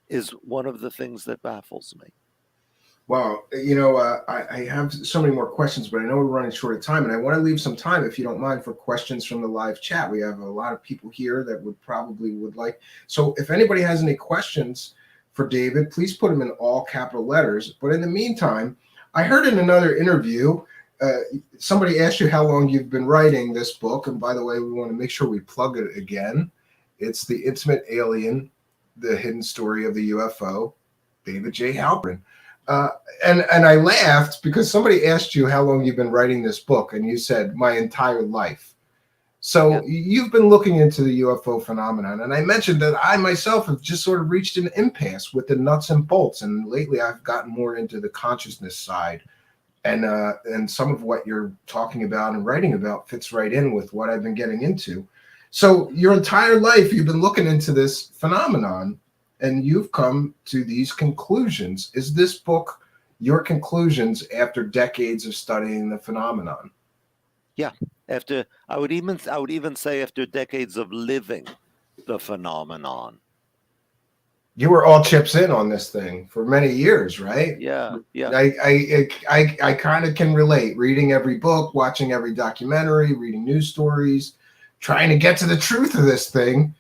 Speaker 2: is one of the things that baffles me.
Speaker 1: Well, I have so many more questions, but I know we're running short of time, and I want to leave some time, if you don't mind, for questions from the live chat. We have a lot of people here that would like. So, if anybody has any questions for David, please put them in all capital letters. But in the meantime, I heard in another interview, somebody asked you how long you've been writing this book, and by the way, we want to make sure we plug it again. It's The Intimate Alien: The Hidden Story of the UFO, David J. Halperin. Uh, and I laughed because somebody asked you how long you've been writing this book, and you said my entire life. So
Speaker 2: Yeah.
Speaker 1: you've been looking into the UFO phenomenon, and I mentioned that I myself have just sort of reached an impasse with the nuts and bolts, and lately I've gotten more into the consciousness side, and some of what you're talking about and writing about fits right in with what I've been getting into. So your entire life you've been looking into this phenomenon, and you've come to these conclusions. Is this book your conclusions after decades of studying the phenomenon?
Speaker 2: Yeah. After I would even say after decades of living the phenomenon.
Speaker 1: You were all chips in on this thing for many years, right?
Speaker 2: Yeah. Yeah.
Speaker 1: I kind of can relate. Reading every book, watching every documentary, reading news stories, trying to get to the truth of this thing.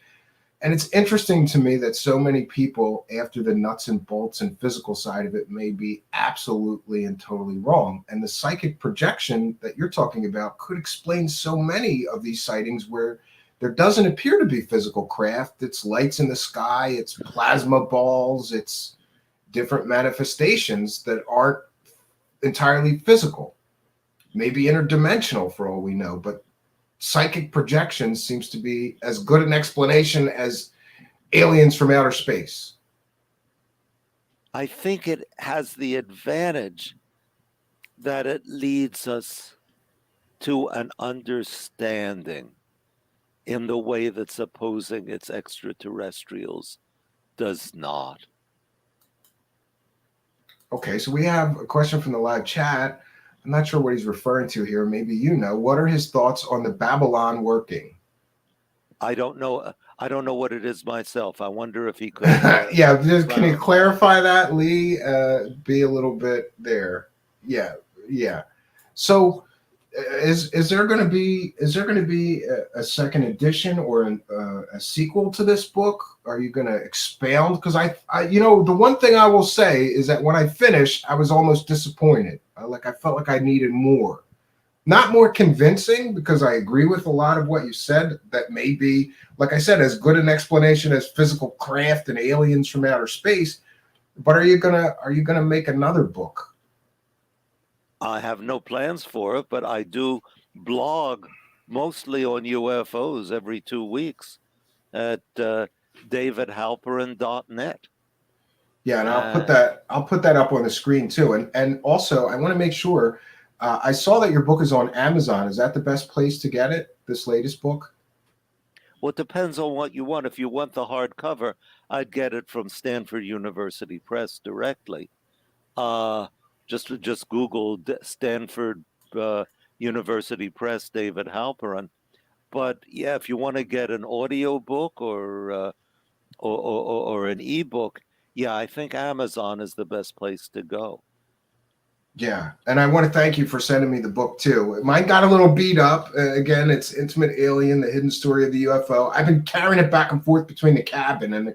Speaker 1: And it's interesting to me that so many people, after the nuts and bolts and physical side of it, may be absolutely and totally wrong. And the psychic projection that you're talking about could explain so many of these sightings where there doesn't appear to be physical craft. It's lights in the sky, it's plasma balls, it's different manifestations that aren't entirely physical, maybe interdimensional for all we know. But psychic projection seems to be as good an explanation as aliens from outer space.
Speaker 2: I think it has the advantage that it leads us to an understanding in the way that supposing it's extraterrestrials does not.
Speaker 1: Okay, so we have a question from the live chat. I'm not sure what he's referring to here. Maybe you know. What are his thoughts on the Babylon working?
Speaker 2: I don't know. I don't know what it is myself. I wonder if he could.
Speaker 1: Yeah, can you clarify that, Lee? Be a little bit there. Yeah, yeah. So, is there going to be a second edition or a sequel to this book? Are you going to expound? Because the one thing I will say is that when I finished, I was almost disappointed. I felt like I needed more. Not more convincing, because I agree with a lot of what you said. That may be, like I said, as good an explanation as physical craft and aliens from outer space. But are you gonna make another book?
Speaker 2: I have no plans for it, but I do blog mostly on UFOs every 2 weeks at davidhalperin.net.
Speaker 1: Yeah, and I'll put that up on the screen too. And also, I want to make sure. I saw that your book is on Amazon. Is that the best place to get it? This latest book?
Speaker 2: Well, it depends on what you want. If you want the hardcover, I'd get it from Stanford University Press directly. Uh, just Google Stanford University Press David Halperin. But yeah, if you want to get an audio book or an ebook, yeah, I think Amazon is the best place to go.
Speaker 1: Yeah, and I want to thank you for sending me the book too. Mine got a little beat up. Again, it's Intimate Alien: The Hidden Story of the UFO. I've been carrying it back and forth between the cabin, and I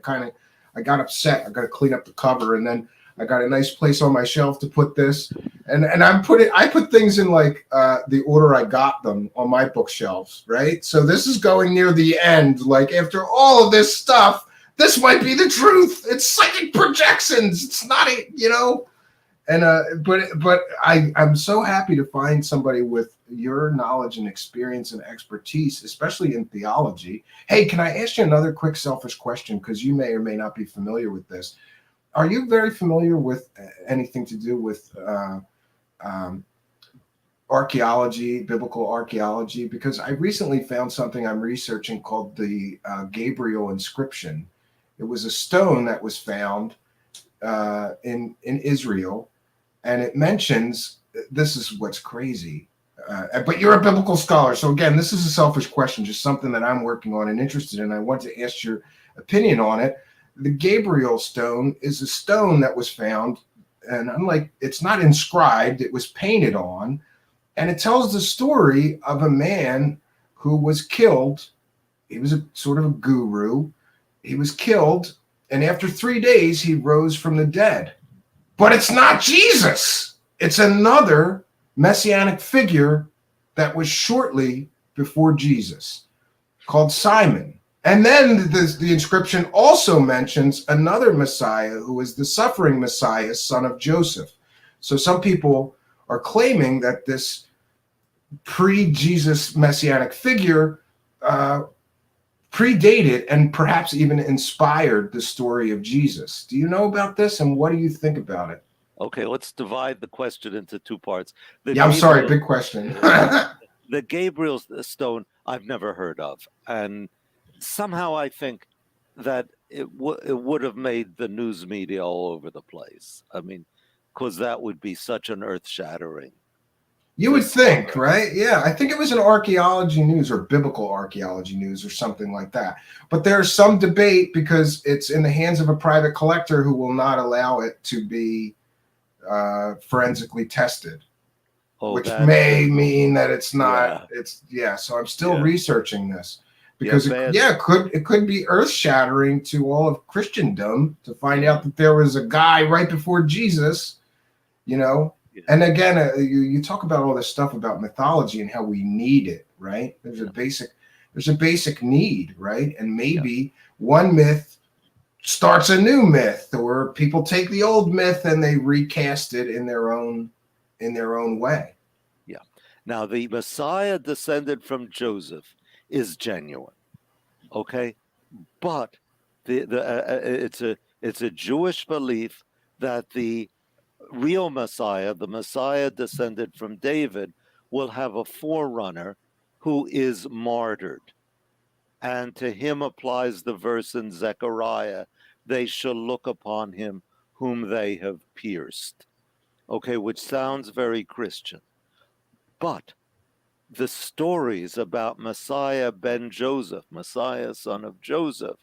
Speaker 1: got upset. I got to clean up the cover, and then I got a nice place on my shelf to put this. And I put things in like the order I got them on my bookshelves, right? So this is going near the end. Like after all of this stuff, this might be the truth. It's psychic projections. It's not a. And but I'm so happy to find somebody with your knowledge and experience and expertise, especially in theology. Hey, can I ask you another quick selfish question? Because you may or may not be familiar with this. Are you very familiar with anything to do with archaeology, biblical archaeology? Because I recently found something I'm researching called the Gabriel inscription. It was a stone that was found in Israel. and it mentions, this is what's crazy. But you're a biblical scholar, so again, this is a selfish question, just something that I'm working on and interested in. I want to ask your opinion on it. The Gabriel stone is a stone that was found, and unlike, it's not inscribed, it was painted on, and it tells the story of a man who was killed. He was a sort of a guru. He was killed, and after 3 days, he rose from the dead. But it's not Jesus. It's another messianic figure that was shortly before Jesus, called Simon. And then the inscription also mentions another Messiah who is the suffering Messiah, son of Joseph. So some people are claiming that this pre-Jesus messianic figure predated and perhaps even inspired the story of Jesus. Do you know about this, and what do you think about it?
Speaker 2: Okay, let's divide the question into two parts.
Speaker 1: Yeah, I'm sorry, big question.
Speaker 2: The Gabriel stone I've never heard of, and somehow I think that it would have made the news media all over the place. I mean, because that would be such an earth-shattering.
Speaker 1: You would think, right? Yeah, I think it was an archaeology news or biblical archaeology news or something like that. But there's some debate because it's in the hands of a private collector who will not allow it to be forensically tested, which may mean that it's not. Yeah. So I'm still researching this because it could be earth-shattering to all of Christendom to find out that there was a guy right before Jesus, you know. Yeah. And again, you talk about all this stuff about mythology and how we need it, right? There's a basic need, right? And maybe one myth starts a new myth, or people take the old myth and they recast it in their own way.
Speaker 2: Yeah. Now the Messiah descended from Joseph is genuine, okay, but it's a Jewish belief that the real Messiah, the Messiah descended from David, will have a forerunner who is martyred. And to him applies the verse in Zechariah, they shall look upon him whom they have pierced. Okay, which sounds very Christian. But the stories about Messiah ben Joseph, Messiah son of Joseph,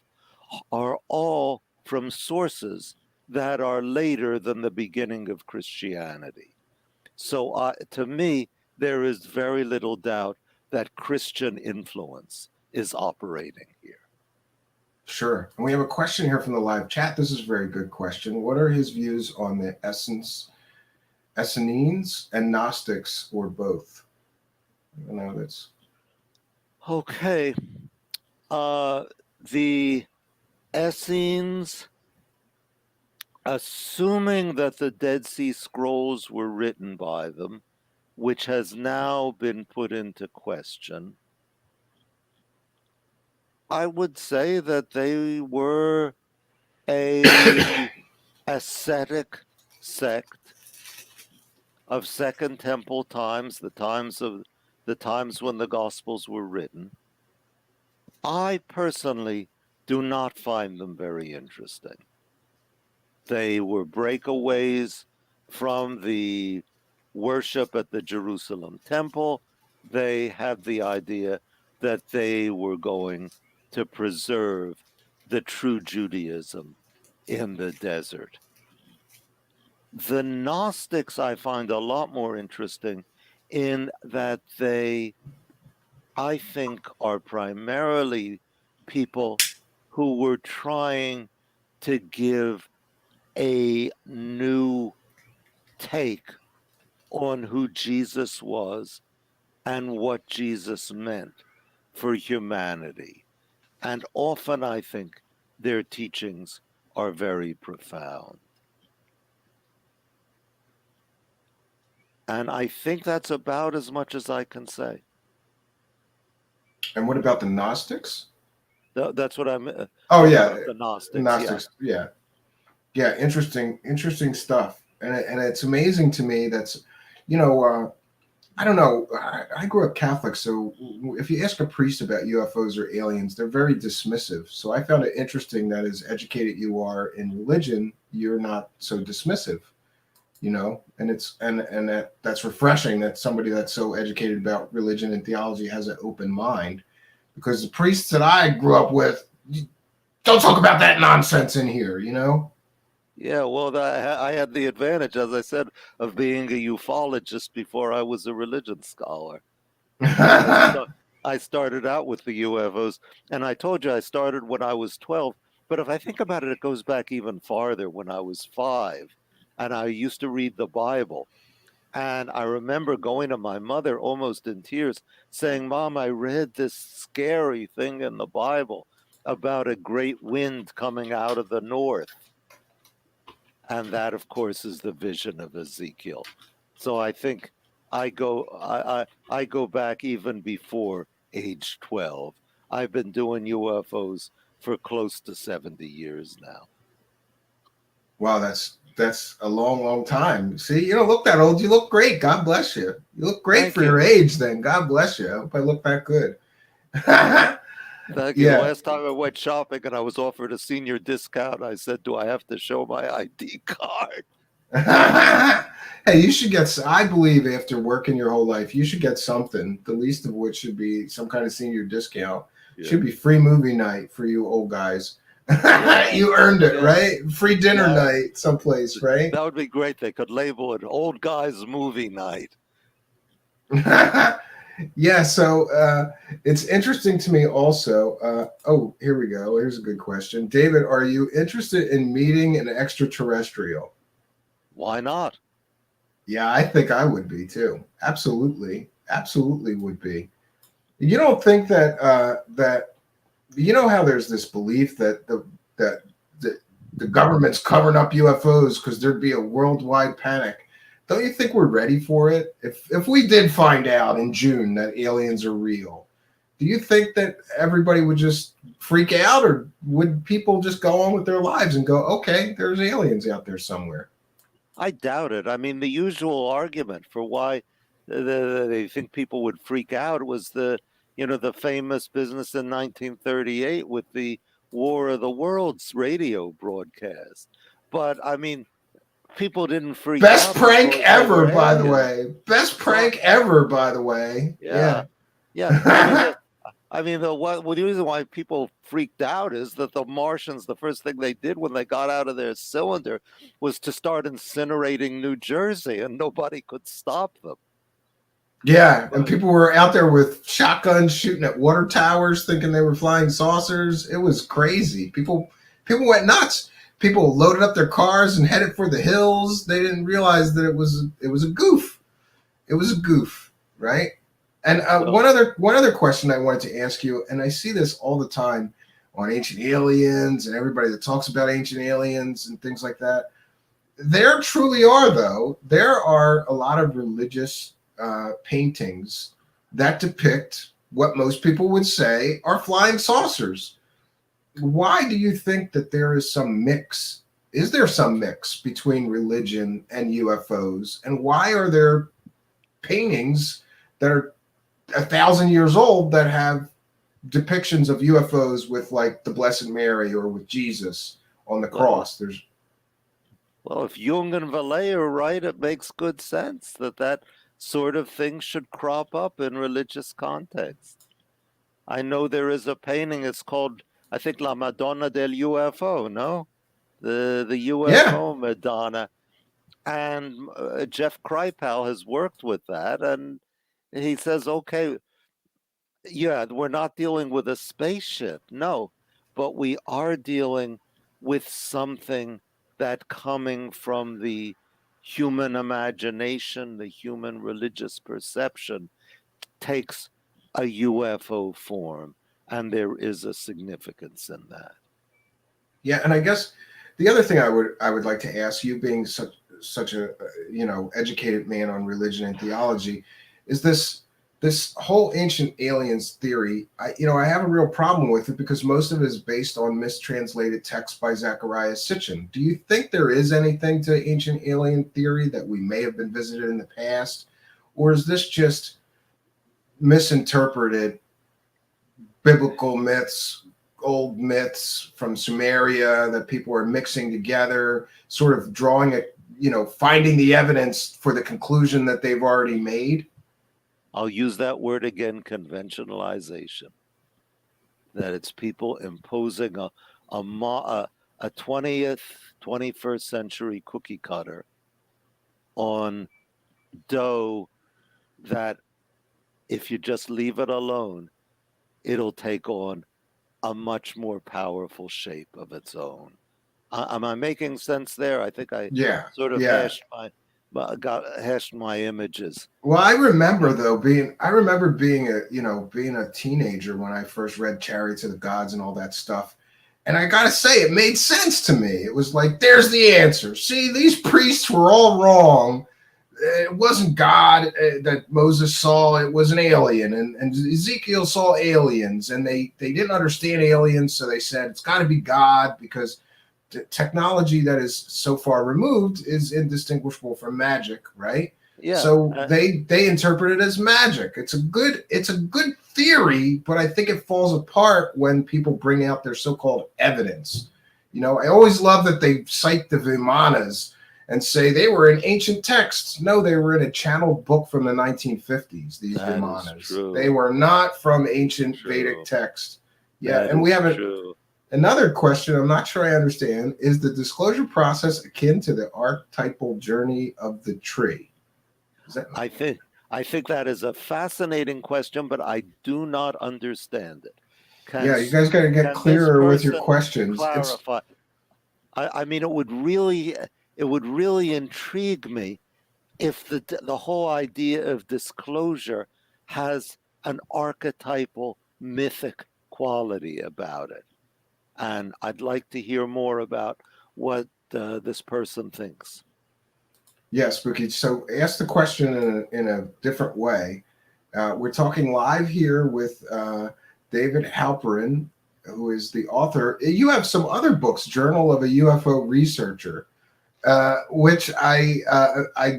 Speaker 2: are all from sources that are later than the beginning of Christianity. So to me, there is very little doubt that Christian influence is operating here.
Speaker 1: Sure. And we have a question here from the live chat. This is a very good question. What are his views on the Essenes and Gnostics, or both? I know that's
Speaker 2: okay. The Essenes, assuming that the Dead Sea Scrolls were written by them, which has now been put into question, I would say that they were a ascetic sect of Second Temple times, the times when the Gospels were written. I personally do not find them very interesting. They were breakaways from the worship at the Jerusalem temple. They had the idea that they were going to preserve the true Judaism in the desert. The Gnostics I find a lot more interesting in that they, I think, are primarily people who were trying to give a new take on who Jesus was and what Jesus meant for humanity. And often I think their teachings are very profound. And I think that's about as much as I can say.
Speaker 1: And what about the Gnostics?
Speaker 2: That's what I'm.
Speaker 1: The
Speaker 2: Gnostics.
Speaker 1: Yeah. Interesting stuff. And it's amazing to me that's, I don't know. I grew up Catholic, so if you ask a priest about UFOs or aliens, they're very dismissive. So I found it interesting that as educated you are in religion, you're not so dismissive. you know, and that's refreshing that somebody that's so educated about religion and theology has an open mind, because the priests that I grew up with, don't talk about that nonsense in here, you know.
Speaker 2: Yeah, well, I had the advantage, as I said, of being a ufologist before I was a religion scholar. I st- I started out with the UFOs, and I told you I started when I was 12. But if I think about it, it goes back even farther when I was 5, and I used to read the Bible. And I remember going to my mother almost in tears, saying, "Mom, I read this scary thing in the Bible about a great wind coming out of the north." And that, of course, is the vision of Ezekiel. So I think I go back even before age 12. I've been doing UFOs for close to 70 years now.
Speaker 1: Wow, that's a long, long time. See, you don't look that old. You look great. God bless you. You look great
Speaker 2: Thank
Speaker 1: for
Speaker 2: you.
Speaker 1: your age. Then God bless you. I hope I look that good.
Speaker 2: Thank you. The
Speaker 1: Yeah.
Speaker 2: last time I went shopping and I was offered a senior discount, I said, "Do I have to show my ID card?"
Speaker 1: Hey, you should get. I believe after working your whole life, you should get something. The least of which should be some kind of senior discount.
Speaker 2: Yeah.
Speaker 1: Should be free movie night for you old guys.
Speaker 2: Yeah.
Speaker 1: You earned it,
Speaker 2: Yeah.
Speaker 1: right? Free dinner
Speaker 2: Yeah.
Speaker 1: night someplace, right?
Speaker 2: That would be great. They could label it "Old Guys Movie Night."
Speaker 1: Yeah, so it's interesting to me also. Oh, here we go. Here's a good question. David, are you interested in meeting an extraterrestrial?
Speaker 2: Why not?
Speaker 1: Yeah, I think I would be too. Absolutely. Absolutely would be. You don't think that you know how there's this belief that that the government's covering up UFOs because there'd be a worldwide panic. Don't you think we're ready for it? If we did find out in June that aliens are real, do you think that everybody would just freak out, or would people just go on with their lives and go, okay, there's aliens out there somewhere?
Speaker 2: I doubt it. I mean, the usual argument for why they think people would freak out was the famous business in 1938 with the War of the Worlds radio broadcast. But I mean, people didn't freak
Speaker 1: Best
Speaker 2: out
Speaker 1: prank
Speaker 2: because they
Speaker 1: ever,
Speaker 2: were
Speaker 1: by the
Speaker 2: aliens.
Speaker 1: way. Best
Speaker 2: Well,
Speaker 1: prank ever, by the way.
Speaker 2: yeah,
Speaker 1: Yeah.
Speaker 2: yeah. The reason why people freaked out is that the Martians, the first thing they did when they got out of their cylinder was to start incinerating New Jersey, and nobody could stop them.
Speaker 1: Yeah, and
Speaker 2: But
Speaker 1: people were out there with shotguns shooting at water towers, thinking they were flying saucers. It was crazy. People went nuts. People loaded up their cars and headed for the hills. They didn't realize that it was a goof. It was a goof, right? And
Speaker 2: well,
Speaker 1: one other question I wanted to ask you, and I see this all the time on ancient aliens and everybody that talks about ancient aliens and things like that. There truly are, though. There are a lot of religious paintings that depict what most people would say are flying saucers. Why do you think that there is some mix? Is there some mix between religion and UFOs? And why are there paintings that are 1,000 years old that have depictions of UFOs with like the Blessed Mary or with Jesus on the
Speaker 2: well,
Speaker 1: cross? There's
Speaker 2: well, if Jung and Vallée are right, it makes good sense that that sort of thing should crop up in religious context. I know there is a painting. It's called, I think, La Madonna del UFO. No, the
Speaker 1: yeah,
Speaker 2: UFO Madonna. And Jeff Kripal has worked with that, and he says, okay, yeah, we're not dealing with a spaceship, no, but we are dealing with something that coming from the human imagination, the human religious perception, takes a UFO form, and there is a significance in that.
Speaker 1: yeah, and I guess the other thing I would like to ask you, being such a educated man on religion and theology, is this whole ancient aliens theory. I have a real problem with it because most of it is based on mistranslated text by Zachariah Sitchin. Do you think there is anything to ancient alien theory that we may have been visited in the past, or is this just misinterpreted biblical myths, old myths from Sumeria that people are mixing together, sort of drawing it, finding the evidence for the conclusion that they've already made?
Speaker 2: I'll use that word again, conventionalization. That it's people imposing a 20th, 21st century cookie cutter on dough that if you just leave it alone, it'll take on a much more powerful shape of its own. Am I making sense there? I think I
Speaker 1: Yeah,
Speaker 2: sort of
Speaker 1: yeah.
Speaker 2: hashed my images.
Speaker 1: Well, I remember being a teenager when I first read Chariots of the Gods and all that stuff. And I gotta say, it made sense to me. It was like, there's the answer. See, these priests were all wrong. It wasn't God that Moses saw, it was an alien. And Ezekiel saw aliens, and they didn't understand aliens, so they said it's got to be God because technology that is so far removed is indistinguishable from magic, right?
Speaker 2: Yeah.
Speaker 1: So they interpret it as magic. It's a good theory, but I think it falls apart when people bring out their so-called evidence. I always love that they cite the Vimanas and say they were in ancient texts. No, they were in a channeled book from the 1950s, these Vimanas. They were not from ancient Vedic text. Yeah, and we have another question I'm not sure I understand. Is the disclosure process akin to the archetypal journey of the tree?
Speaker 2: I think that is a fascinating question, but I do not understand it.
Speaker 1: You guys got to get clearer with your questions.
Speaker 2: Clarify. I mean, it would really intrigue me if the whole idea of disclosure has an archetypal mythic quality about it. And I'd like to hear more about what this person thinks.
Speaker 1: Yes, Spooky. So ask the question in a different way. We're talking live here with David Halperin, who is the author. You have some other books, Journal of a UFO Researcher, which I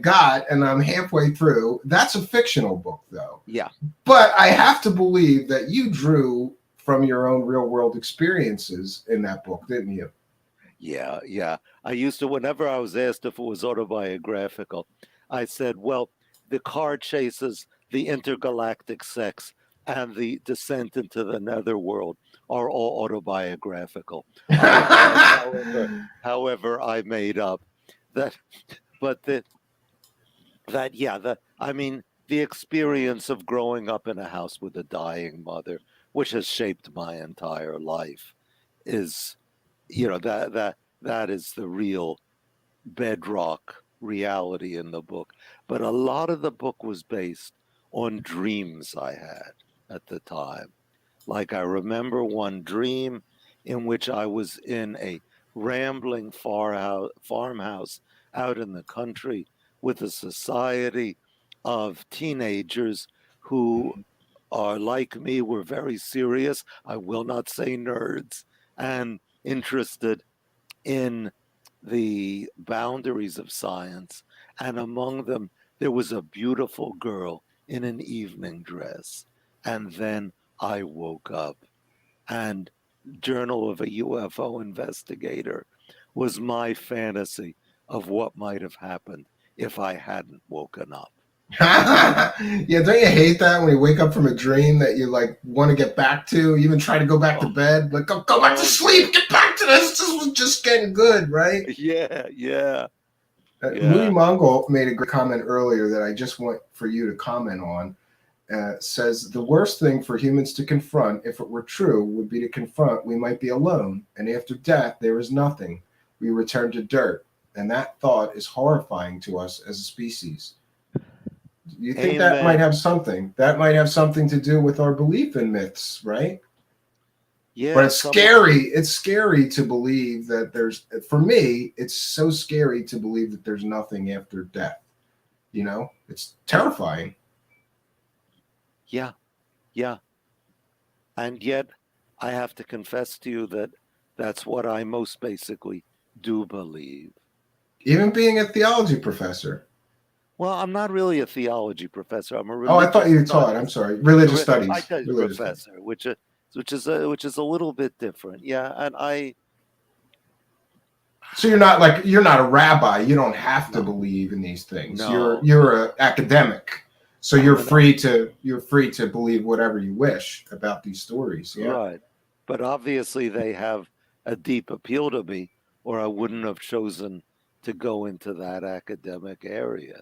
Speaker 1: got, and I'm halfway through. That's a fictional book, though.
Speaker 2: Yeah.
Speaker 1: But I have to believe that you drew from your own real-world experiences in that book, didn't you?
Speaker 2: Yeah. I used to, whenever I was asked if it was autobiographical, I said, well, the car chases, the intergalactic sex, and the descent into the netherworld are all autobiographical. However, I made up that, but the experience of growing up in a house with a dying mother, which has shaped my entire life, is, that is the real bedrock reality in the book. But a lot of the book was based on dreams I had at the time. Like, I remember one dream in which I was in a rambling farmhouse out in the country with a society of teenagers who are like me, were very serious, I will not say nerds, and interested in the boundaries of science. And among them, there was a beautiful girl in an evening dress. And then I woke up, and Journal of a UFO Investigator was my fantasy of what might have happened if I hadn't woken up.
Speaker 1: Yeah, don't you hate that when you wake up from a dream that you want to get back to? You even try to go back to bed, like go back to sleep, get back to this. This was just getting good, right?
Speaker 2: Yeah.
Speaker 1: Moody Mongol made a great comment earlier that I just want for you to comment on. Says the worst thing for humans to confront, if it were true, would be to confront we might be alone, and after death there is nothing. We return to dirt, and that thought is horrifying to us as a species. You think that might have something? That might have something to do with our belief in myths, right?
Speaker 2: Yeah.
Speaker 1: But it's scary. It's scary to believe that there's. For me, it's so scary to believe that there's nothing after death. It's terrifying.
Speaker 2: Yeah. And yet, I have to confess to you that that's what I most basically do believe.
Speaker 1: Even being a theology professor.
Speaker 2: Well, I'm not really a theology professor. I'm a religious.
Speaker 1: Oh, I thought you taught. I'm sorry, religious studies.
Speaker 2: I taught professor, which is a little bit different. Yeah, and
Speaker 1: So you're not a rabbi. You don't have to
Speaker 2: No,
Speaker 1: believe in these things.
Speaker 2: no,
Speaker 1: You're
Speaker 2: no.
Speaker 1: an academic, so
Speaker 2: I'm an
Speaker 1: you're free to believe whatever you wish about these stories. Yeah.
Speaker 2: right, but obviously they have a deep appeal to me, or I wouldn't have chosen to go into that academic area.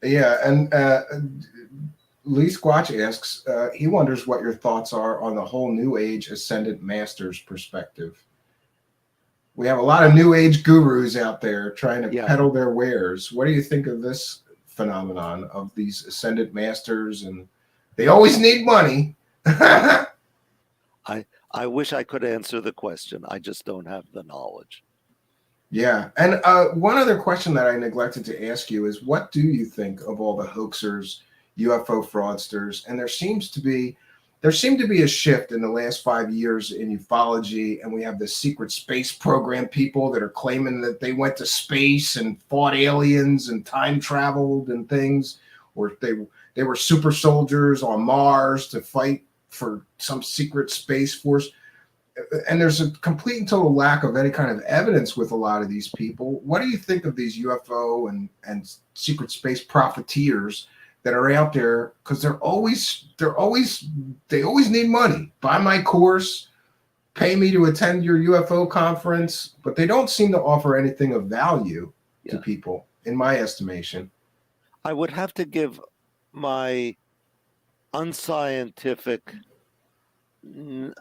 Speaker 1: Yeah, and Lee Squatch asks, he wonders what your thoughts are on the whole New Age Ascendant Masters perspective. We have a lot of New Age gurus out there trying to
Speaker 2: Yeah,
Speaker 1: peddle their wares. What do you think of this phenomenon of these Ascendant Masters? And they always need money.
Speaker 2: I wish I could answer the question. I just don't have the knowledge.
Speaker 1: Yeah. And one other question that I neglected to ask you is what do you think of all the hoaxers, UFO fraudsters? And there seemed to be a shift in the last 5 years in ufology, and we have the secret space program people that are claiming that they went to space and fought aliens and time traveled and things, or they were super soldiers on Mars to fight for some secret space force, and there's a complete and total lack of any kind of evidence with a lot of these people. What do you think of these UFO and secret space profiteers that are out there? Because they always need money. Buy my course, pay me to attend your UFO conference, but they don't seem to offer anything of value to
Speaker 2: Yeah,
Speaker 1: people, in my estimation.
Speaker 2: I would have to give my unscientific n-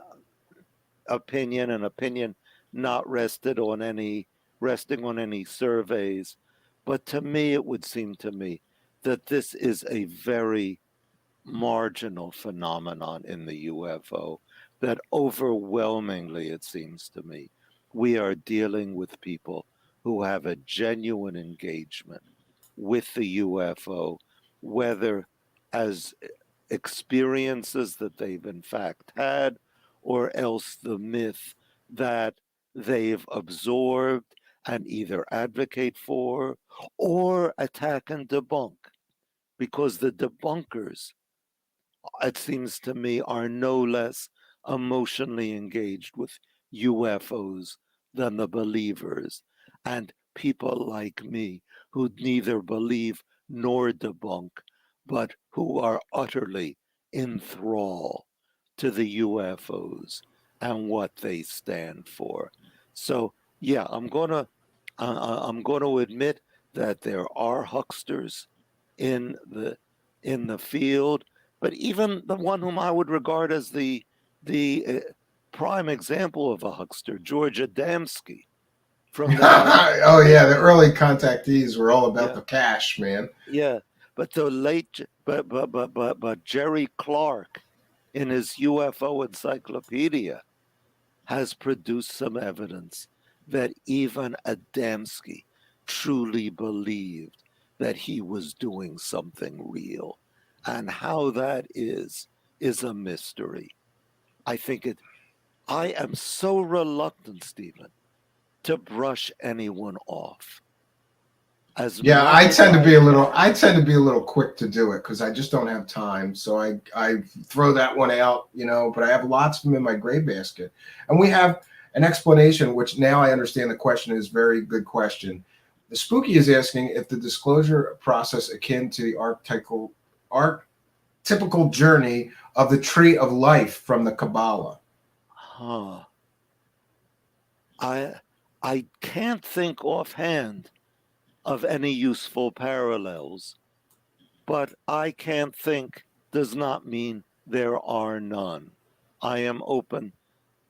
Speaker 2: opinion, an opinion not resting on any surveys, but to me it would seem to me that this is a very marginal phenomenon in the UFO, that overwhelmingly, it seems to me, we are dealing with people who have a genuine engagement with the UFO, whether as experiences that they've in fact had, or else the myth that they've absorbed and either advocate for or attack and debunk. Because the debunkers, it seems to me, are no less emotionally engaged with UFOs than the believers. And people like me who neither believe nor debunk, but who are utterly in thrall to the UFOs and what they stand for. So, yeah, I'm going to admit that there are hucksters in the field, but even the one whom I would regard as the prime example of a huckster, George Adamski from the
Speaker 1: Oh yeah, the
Speaker 2: 1950s.
Speaker 1: early contactees were all about
Speaker 2: Yeah,
Speaker 1: the cash, man.
Speaker 2: yeah. But the late, but Jerry Clark, in his UFO encyclopedia, has produced some evidence that even Adamski truly believed that he was doing something real. And how that is a mystery. I think it, I am so reluctant, Stephen, to brush anyone off. As
Speaker 1: Yeah,
Speaker 2: much as I
Speaker 1: I
Speaker 2: can,
Speaker 1: tend to be a little quick to do it because I just don't have time. So I throw that one out, but I have lots of them in my gray basket. And we have an explanation, which now I understand the question is a very good question. The Spooky is asking if the disclosure process akin to the archetypical journey of the tree of life from the Kabbalah.
Speaker 2: huh, I, I can't think offhand of any useful parallels, but I can't think does not mean there are none. I am open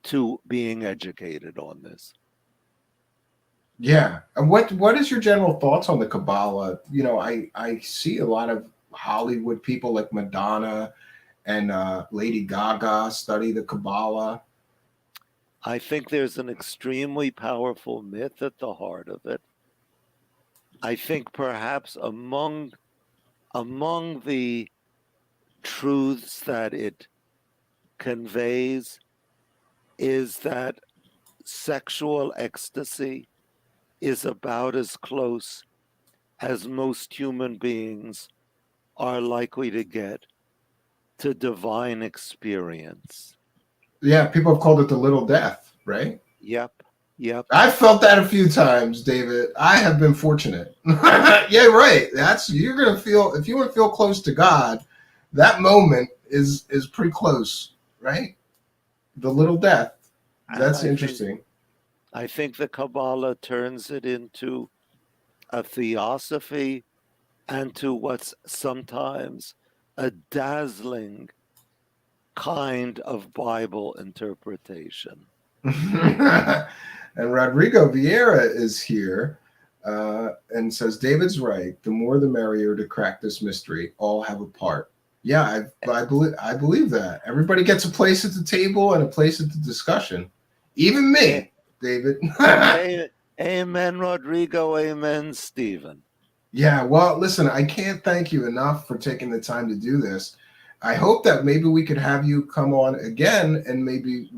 Speaker 2: to being educated on this.
Speaker 1: Yeah. And what is your general thoughts on the Kabbalah? I see a lot of Hollywood people like Madonna and Lady Gaga study the Kabbalah.
Speaker 2: I think there's an extremely powerful myth at the heart of it. I think perhaps among the truths that it conveys is that sexual ecstasy is about as close as most human beings are likely to get to divine experience.
Speaker 1: Yeah, people have called it the little death, right?
Speaker 2: Yep. Yep.
Speaker 1: I've felt that a few times, David. I have been fortunate. Yeah, right. You're gonna feel, if you want to feel close to God, that moment is pretty close, right? The little death.
Speaker 2: And
Speaker 1: That's interesting.
Speaker 2: I think the Kabbalah turns it into a theosophy and to what's sometimes a dazzling kind of Bible interpretation.
Speaker 1: And Rodrigo Vieira is here and says David's right. The more the merrier to crack this mystery. All have a part. Yeah, I believe that. Everybody gets a place at the table and a place at the discussion. Even
Speaker 2: A-
Speaker 1: me, David.
Speaker 2: Amen, Rodrigo. Amen, Stephen.
Speaker 1: Yeah, well, listen, I can't thank you enough for taking the time to do this. I hope that maybe we could have you come on again, and maybe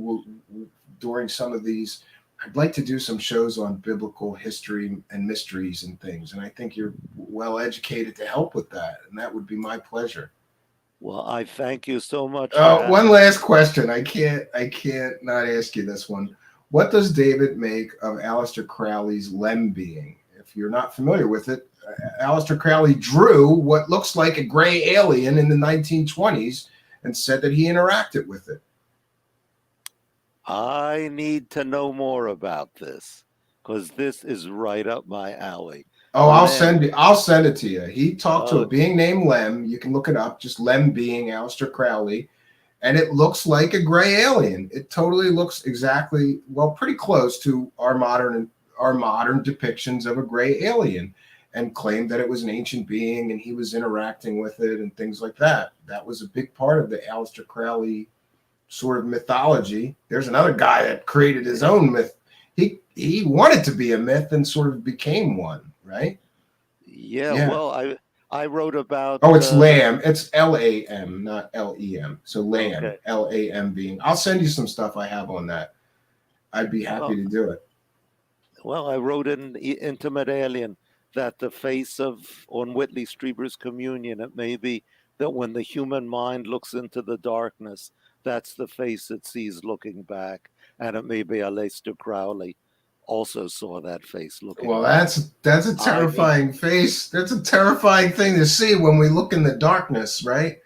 Speaker 1: during some of these, I'd like to do some shows on biblical history and mysteries and things. And I think you're well educated to help with that, and that would be my pleasure.
Speaker 2: Well, I thank you so much for
Speaker 1: Oh, one
Speaker 2: having
Speaker 1: last
Speaker 2: me.
Speaker 1: question. I can't not ask you this one. What does David make of Aleister Crowley's Lem being? If you're not familiar with it, Aleister Crowley drew what looks like a gray alien in the 1920s and said that he interacted with it.
Speaker 2: I need to know more about this because this is right up my alley.
Speaker 1: Oh,
Speaker 2: Lem.
Speaker 1: I'll send it to you. He talked to a
Speaker 2: Uh,
Speaker 1: being named Lem. You can look it up. Just Lem being Aleister Crowley, and it looks like a gray alien. It totally looks exactly, well, pretty close to our modern depictions of a gray alien, and claimed that it was an ancient being and he was interacting with it and things like that. That was a big part of the Aleister Crowley sort of mythology. There's another guy that created his own myth. He wanted to be a myth and sort of became one, right?
Speaker 2: yeah.
Speaker 1: Yeah.
Speaker 2: Well, I wrote about
Speaker 1: Oh, it's
Speaker 2: the.
Speaker 1: Lamb. It's Lam, not Lem. So Lamb,
Speaker 2: Okay.
Speaker 1: Lam being. I'll send you some stuff I have on that. I'd be happy
Speaker 2: Well,
Speaker 1: to do it.
Speaker 2: I wrote in Intimate Alien that the face of on Whitley Strieber's Communion, it may be that when the human mind looks into the darkness, that's the face it sees looking back, and it may be Aleister Crowley also saw that face looking
Speaker 1: Well,
Speaker 2: back.
Speaker 1: that's a
Speaker 2: I need.
Speaker 1: terrifying face. That's a terrifying thing to see when we look in the darkness, right?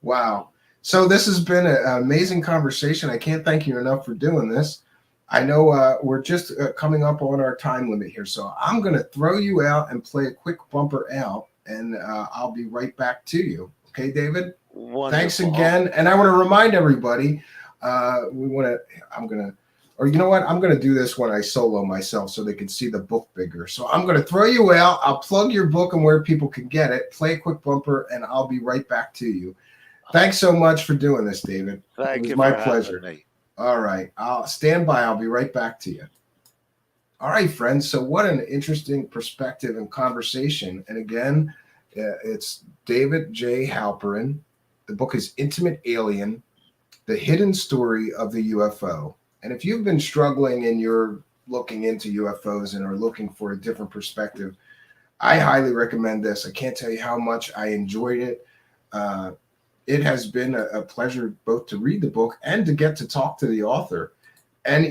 Speaker 1: Wow. So this has been an amazing conversation. I can't thank you enough for doing this. I know we're just coming up on our time limit here, so I'm going to throw you out and play a quick bumper out, and I'll be right back to you. Okay, David? Thanks
Speaker 2: Wonderful.
Speaker 1: again. And I want to remind everybody, I'm going to, or you know what? I'm going to do this when I solo myself so they can see the book bigger. So I'm going to throw you out. I'll plug your book and where people can get it, play a quick bumper, and I'll be right back to you. Thanks so much for doing this, David. It
Speaker 2: Thank
Speaker 1: was
Speaker 2: you
Speaker 1: my
Speaker 2: for having
Speaker 1: pleasure.
Speaker 2: me.
Speaker 1: All right. I'll stand by. I'll be right back to you. All right, friends. So, what an interesting perspective and conversation. And again, it's David J. Halperin. The book is Intimate Alien: The Hidden Story of the UFO. And if you've been struggling and you're looking into UFOs and are looking for a different perspective, I highly recommend this. I can't tell you how much I enjoyed it. Uh, it has been a pleasure both to read the book and to get to talk to the author. And,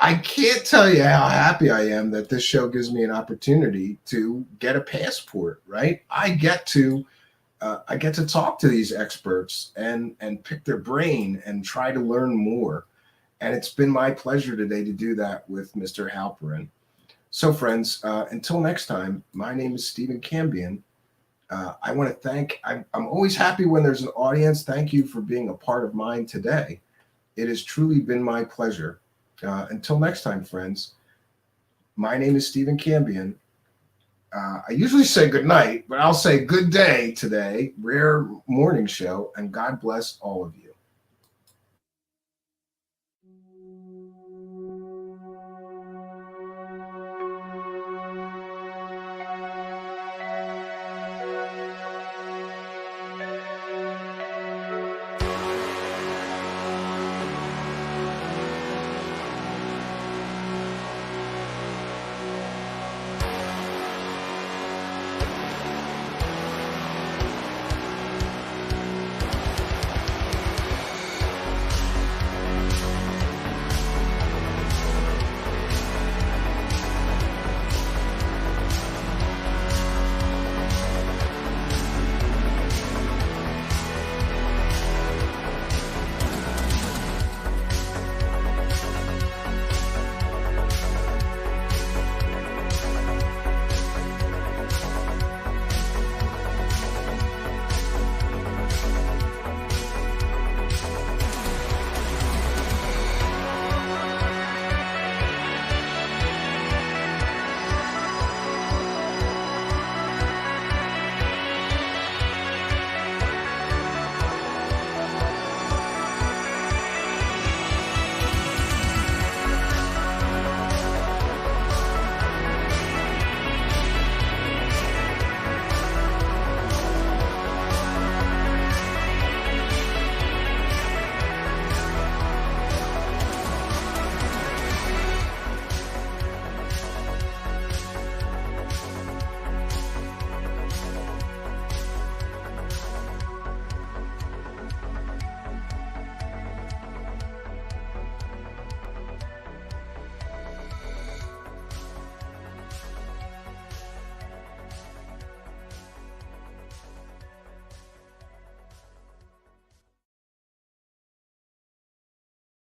Speaker 1: I can't tell you how happy I am that this show gives me an opportunity to get a passport, right? I get to talk to these experts and pick their brain and try to learn more. And it's been my pleasure today to do that with Mr. Halperin. So, friends, until next time, my name is Stephen Cambion. I want to I'm always happy when there's an audience. Thank you for being a part of mine today. It has truly been my pleasure. Until next time, friends, my name is Stephen Cambion. I usually say good night, but I'll say good day today, rare morning show, and God bless all of you.